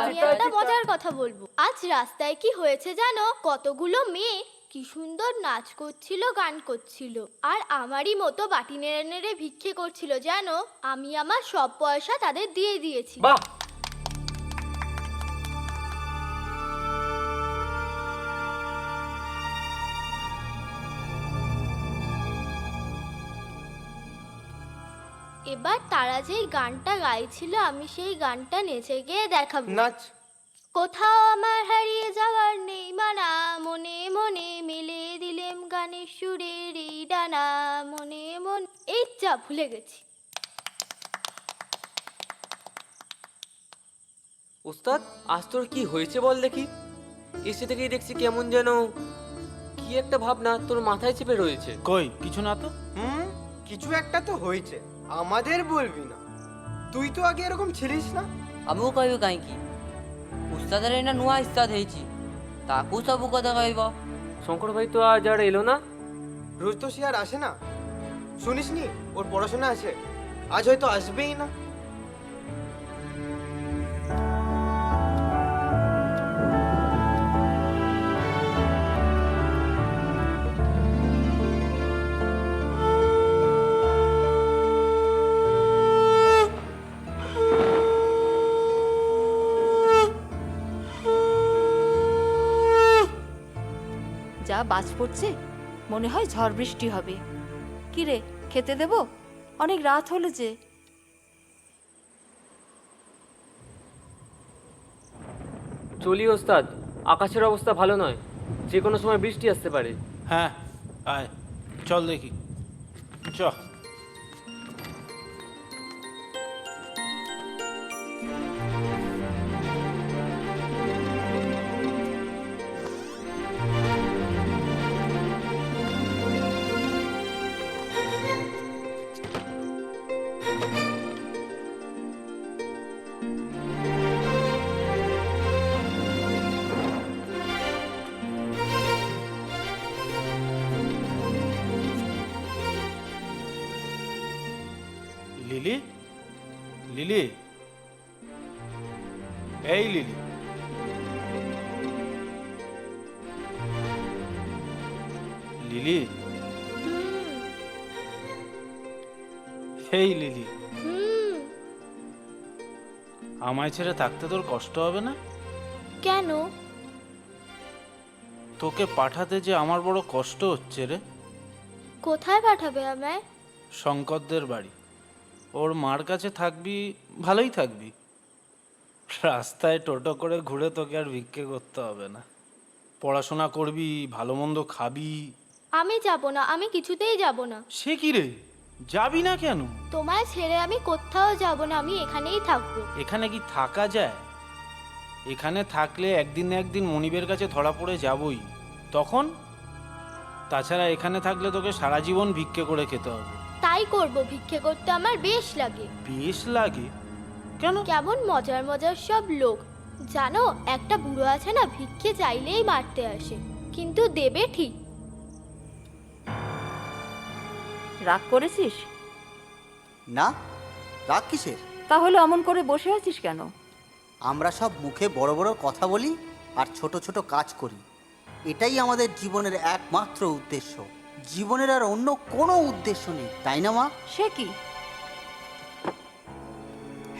[SPEAKER 12] আমি একটা মজার কথা বলবো। আজ রাস্তায় কি হয়েছে জানো? কতগুলো মেয়ে কি সুন্দর নাচ করছিল, গান করছিল, আর আমারই মতো বাটি নেড়ে নেড়ে ভিক্ষে করছিল জানো। আমি আমার সব পয়সা তাদের দিয়ে দিয়েছি। এবার তারা যেই গানটা গাইছিল, আমি সেই গানটা নেচে গিয়ে দেখাবো।
[SPEAKER 18] নাচ।
[SPEAKER 12] কোথাও আমার হারিয়ে যাওয়ার নেই মানা, মনে মনে মিলে দিলেম গানের সুরের এই ডানা, মনে মনে। এই যা ভুলে গেছি।
[SPEAKER 15] ওস্তাদ, আজ তোর কি হয়েছে বল দেখি? এসে থেকেই দেখছি কেমন যেন কি একটা ভাবনা তোর মাথায় চেপে রয়েছে।
[SPEAKER 17] কই কিছু না তো।
[SPEAKER 18] কিছু একটা তো হয়েছে, আমাদের বলবি না? তুই তো আগে এরকম ছিলিস না।
[SPEAKER 11] ଆମକୁ କହିବୁ କାହିଁକି? ଉସ୍ତାଦରେ ଏଇନା ନୂଆ ଉସ୍ତାଦ ହେଇଛି, ତାକୁ ସବୁ କଥା କହିବ।
[SPEAKER 15] শঙ্কর ভাই তো আজ আর এলো না।
[SPEAKER 18] রোজ তো সে আর আসে না, শুনিসনি ওর পড়াশোনা আছে, আজ হয়তো আসবেই না।
[SPEAKER 3] যা বাজ পড়ছে, মনে হয় ঝড় বৃষ্টি হবে। কি রে, খেতে দেবো? অনেক রাত হলো যে।
[SPEAKER 15] চলি ওস্তাদ, আকাশের অবস্থা ভালো নয়, যে কোনো সময় বৃষ্টি আসতে পারে।
[SPEAKER 17] হ্যাঁ আয়, চল দেখি, চ। লিলি, লিলি, এই লিলি, লিলি, এই লিলি, আমায় ছেড়ে থাকতে তোর কষ্ট হবে না?
[SPEAKER 12] কেন?
[SPEAKER 17] তোকে পাঠাতে যে আমার বড় কষ্ট হচ্ছে রে।
[SPEAKER 12] কোথায় পাঠাবে আমায়?
[SPEAKER 17] শঙ্করদের বাড়ি। ওর মার কাছে থাকবি, ভালোই থাকবি। রাস্তায় টোটো করে ঘুরে তোকে আর ভিক্ষে করতে হবে না। পড়াশোনা করবি, ভালো মন্দ খাবি।
[SPEAKER 12] আমি যাব না, আমি কিছুতেই যাব না।
[SPEAKER 17] সে কি রে, যাবি না কেন?
[SPEAKER 12] তোমায় ছেড়ে আমি কোথাও যাব না, আমি এখানেই থাকবো।
[SPEAKER 17] এখানে কি থাকা যায়? এখানে থাকলে একদিন না একদিন মনিবের কাছে ধরা পড়ে যাবই। তখন? তাছাড়া এখানে থাকলে তোকে সারা জীবন ভিক্ষে করে খেতে হবে।
[SPEAKER 12] তাই করব, ভিক্ষে করতে আমার বেশ লাগে।
[SPEAKER 17] বেশ লাগে? কেন?
[SPEAKER 12] কেমন মজার মজার সব লোক, জানো একটা বুড়ো আছে না, ভিক্ষে চাইলেই মারতে আসে, কিন্তু দেবে ঠিক।
[SPEAKER 3] রাগ করেছিস?
[SPEAKER 9] না, রাগ কিসের?
[SPEAKER 3] তাহলে অমন করে বসে আছিস কেন?
[SPEAKER 9] আমরা সব মুখে বড় বড় কথা বলি আর ছোট ছোট কাজ করি, এটাই আমাদের জীবনের একমাত্র উদ্দেশ্য। জীবনের আর অন্য কোনো উদ্দেশ্য নেই, তাই না মা?
[SPEAKER 3] সে কি?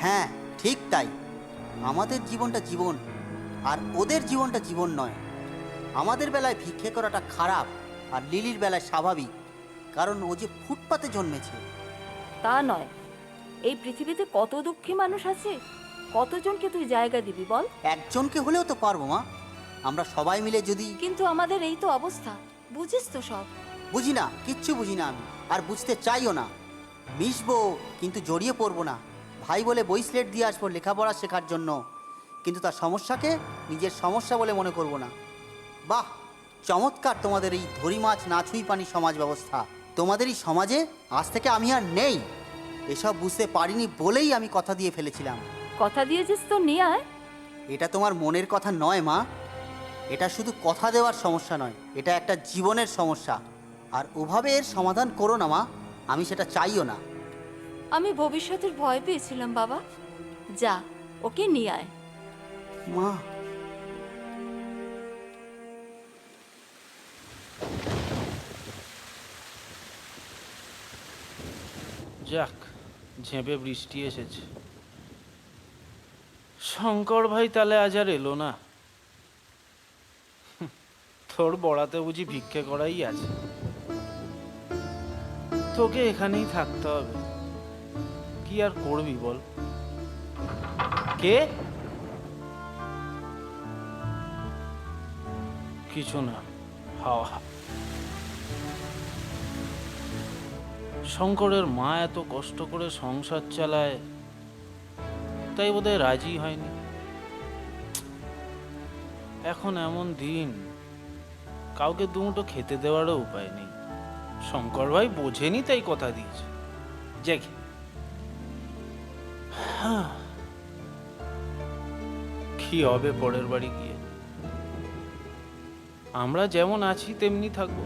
[SPEAKER 9] হ্যাঁ, ঠিক তাই। আমাদের জীবনটা জীবন, আর ওদের জীবনটা জীবন নয়। আমাদের বেলায় ভিক্ষে করাটা খারাপ, আর লিলির বেলায় স্বাভাবিক, কারণ ও যে ফুটপাতে জন্মেছে।
[SPEAKER 3] তা নয়, এই পৃথিবীতে কত দুঃখী মানুষ আছে, কতজনকে তুই জায়গা দিবি বল?
[SPEAKER 9] একজনকে হলেও তো পারবো মা, আমরা সবাই মিলে যদি।
[SPEAKER 3] কিন্তু আমাদের এই তো অবস্থা, বুঝিস তো সব।
[SPEAKER 9] বুঝি না, কিচ্ছু বুঝি না আমি, আর বুঝতে চাইও না। মিশবো কিন্তু জড়িয়ে পড়বো না। ভাই বলে বই স্লেট দিয়ে আসবো লেখাপড়া শেখার জন্য, কিন্তু তার সমস্যাকে নিজের সমস্যা বলে মনে করবো না। বাহ, চমৎকার তোমাদের এই ধরি মাছ না ছুঁই পানি সমাজ ব্যবস্থা। তোমাদের এই সমাজে আজ থেকে আমি আর নেই, এসব বুঝতে পারিনি বলেই আমি কথা দিয়ে ফেলেছিলাম।
[SPEAKER 3] কথা দিয়েছিস তো নিয়ে আয়।
[SPEAKER 9] এটা তোমার মনের কথা নয় মা, এটা শুধু কথা দেওয়ার সমস্যা নয়, এটা একটা জীবনের সমস্যা। আর ওভাবে এর সমাধান করো না মা, আমি সেটা চাইও না।
[SPEAKER 3] আমি ভবিষ্যতের ভয় পেয়েছিলাম বাবা, যা ওকে নিয়ে আয়।
[SPEAKER 9] মা,
[SPEAKER 17] যাক, ঝেঁপে বৃষ্টি এসেছে। শঙ্কর ভাই তাহলে আজ আর এলো না। তোর বড়াতে বুঝি ভিক্ষে করাই আছে। তোকে এখানেই থাকতে হবে, কি আর করবি বল। কে? কিছু না, হাওয়া। শঙ্করের মা এত কষ্ট করে সংসার চালায়, তাই বোধহয় রাজি হয়নি। এখন এমন দিন, কাউকে দুমুটো খেতে দেওয়ারও উপায় নেই। শঙ্কর ভাই বোঝেনি তাই কথা দিয়েছে। যাক, কি হবে পরের বাড়ি গিয়ে? আমরা যেমন আছি তেমনি থাকবো।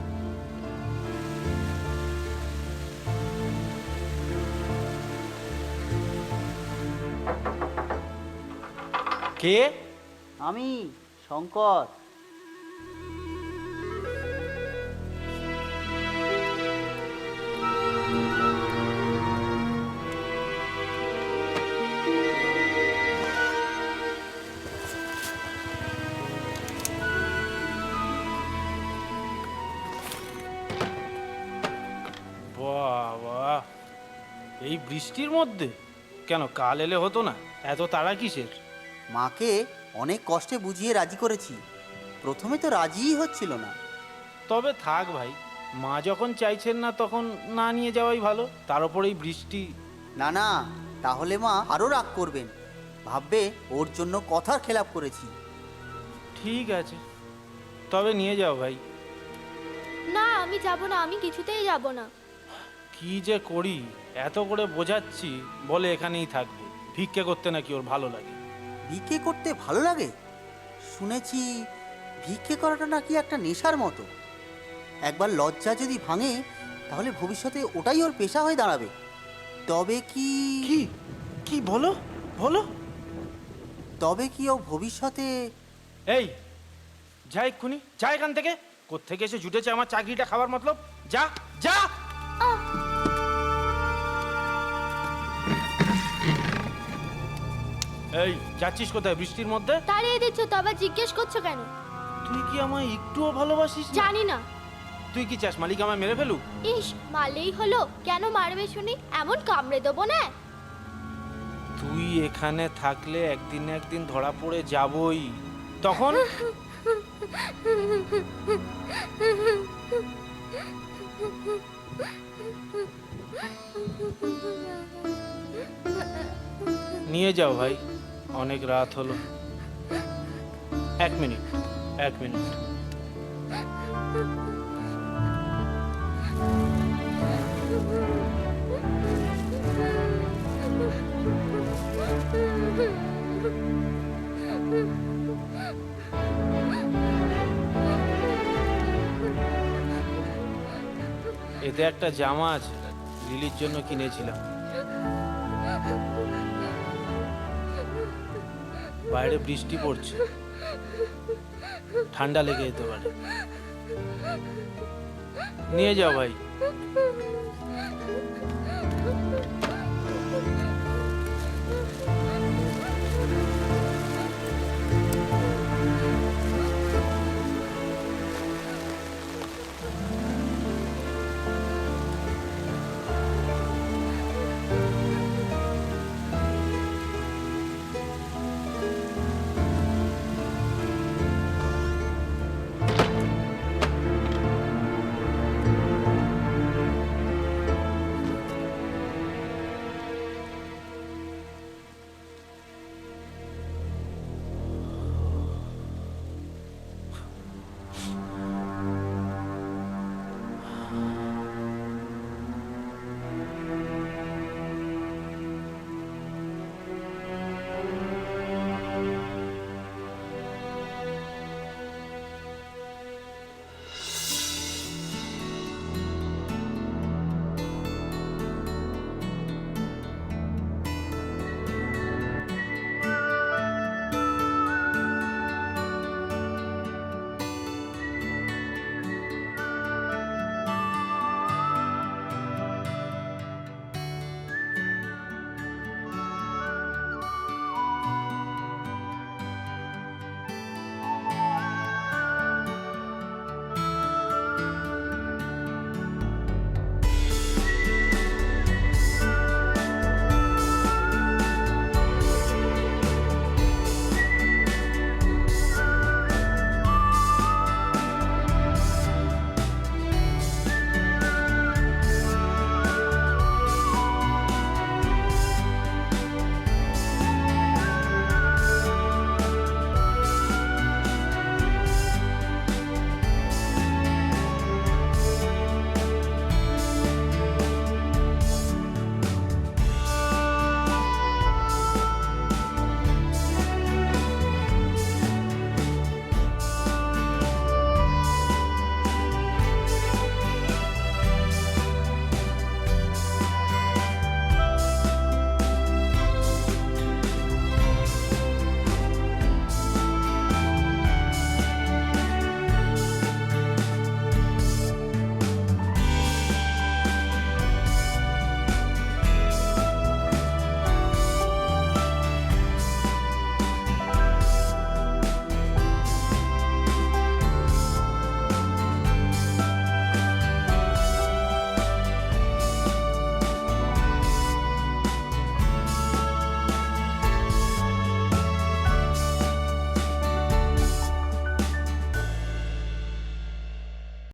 [SPEAKER 17] কে?
[SPEAKER 9] আমি শঙ্কর।
[SPEAKER 17] বাবা, এই বৃষ্টির মধ্যে? কেন, কাল এলে হতো না? এত তাড়া কিসের?
[SPEAKER 9] মাকে অনেক কষ্টে বুঝিয়ে রাজি করেছি, প্রথমে তো রাজিই হচ্ছিল না।
[SPEAKER 17] তবে থাক ভাই, মা যখন চাইছেন না তখন না নিয়ে যাওয়াই ভালো। তার উপর এই বৃষ্টি।
[SPEAKER 9] না না, তাহলে মা আরও রাগ করবেন, ভাববে ওর জন্য কথার খেলাপ করেছি।
[SPEAKER 17] ঠিক আছে, তবে নিয়ে যাও ভাই।
[SPEAKER 12] না, আমি যাব না, আমি কিছুতেই যাব না।
[SPEAKER 17] কি যে করি, এত করে বোঝাচ্ছি, বলে এখানেই থাকবে। ভিক্ষে করতে নাকি ওর ভালো লাগে।
[SPEAKER 9] ভিক্ষে করতে ভালো লাগে? শুনেছি ভিক্ষে করাটা নাকি একটা নেশার মতো। একবার লজ্জা যদি ভাঙে, তাহলে ভবিষ্যতে ওটাই ওর পেশা হয়ে দাঁড়াবে। তবে কি
[SPEAKER 17] কি বলো বলো?
[SPEAKER 9] তবে কি ও ভবিষ্যতে?
[SPEAKER 17] এই যা, এক্ষুনি যা এখান থেকে। কোত্থেকে এসে জুটেছে আমার চাকরিটা খাবার মতলব? যা যা। এই যাচ্ছিস কোথায় বৃষ্টির মধ্যে?
[SPEAKER 12] তাড়িয়ে দিচ্ছ তো, আবার জিজ্ঞেস করছো কেন?
[SPEAKER 17] তুই কি আমায় একটুও ভালোবাসিস?
[SPEAKER 12] জানি না।
[SPEAKER 17] তুই কি চাস মালিক আমায় মেরে ফেলুক?
[SPEAKER 12] ইস, মারলেই হলো, কেন মারবে শুনি? এমন কামড়ে দেবো না।
[SPEAKER 17] তুই এখানে থাকলে একদিন না একদিন ধরা পড়ে যাবই, তখন? নিয়ে যাও ভাই, অনেক রাত হলো। 1 মিনিট, 1 মিনিট। এতে একটা জামা আছে, লিলির জন্য কিনেছিলাম। বাইরে বৃষ্টি পড়ছে, ঠান্ডা লেগে যেতে পারে। নিয়ে যাও ভাই।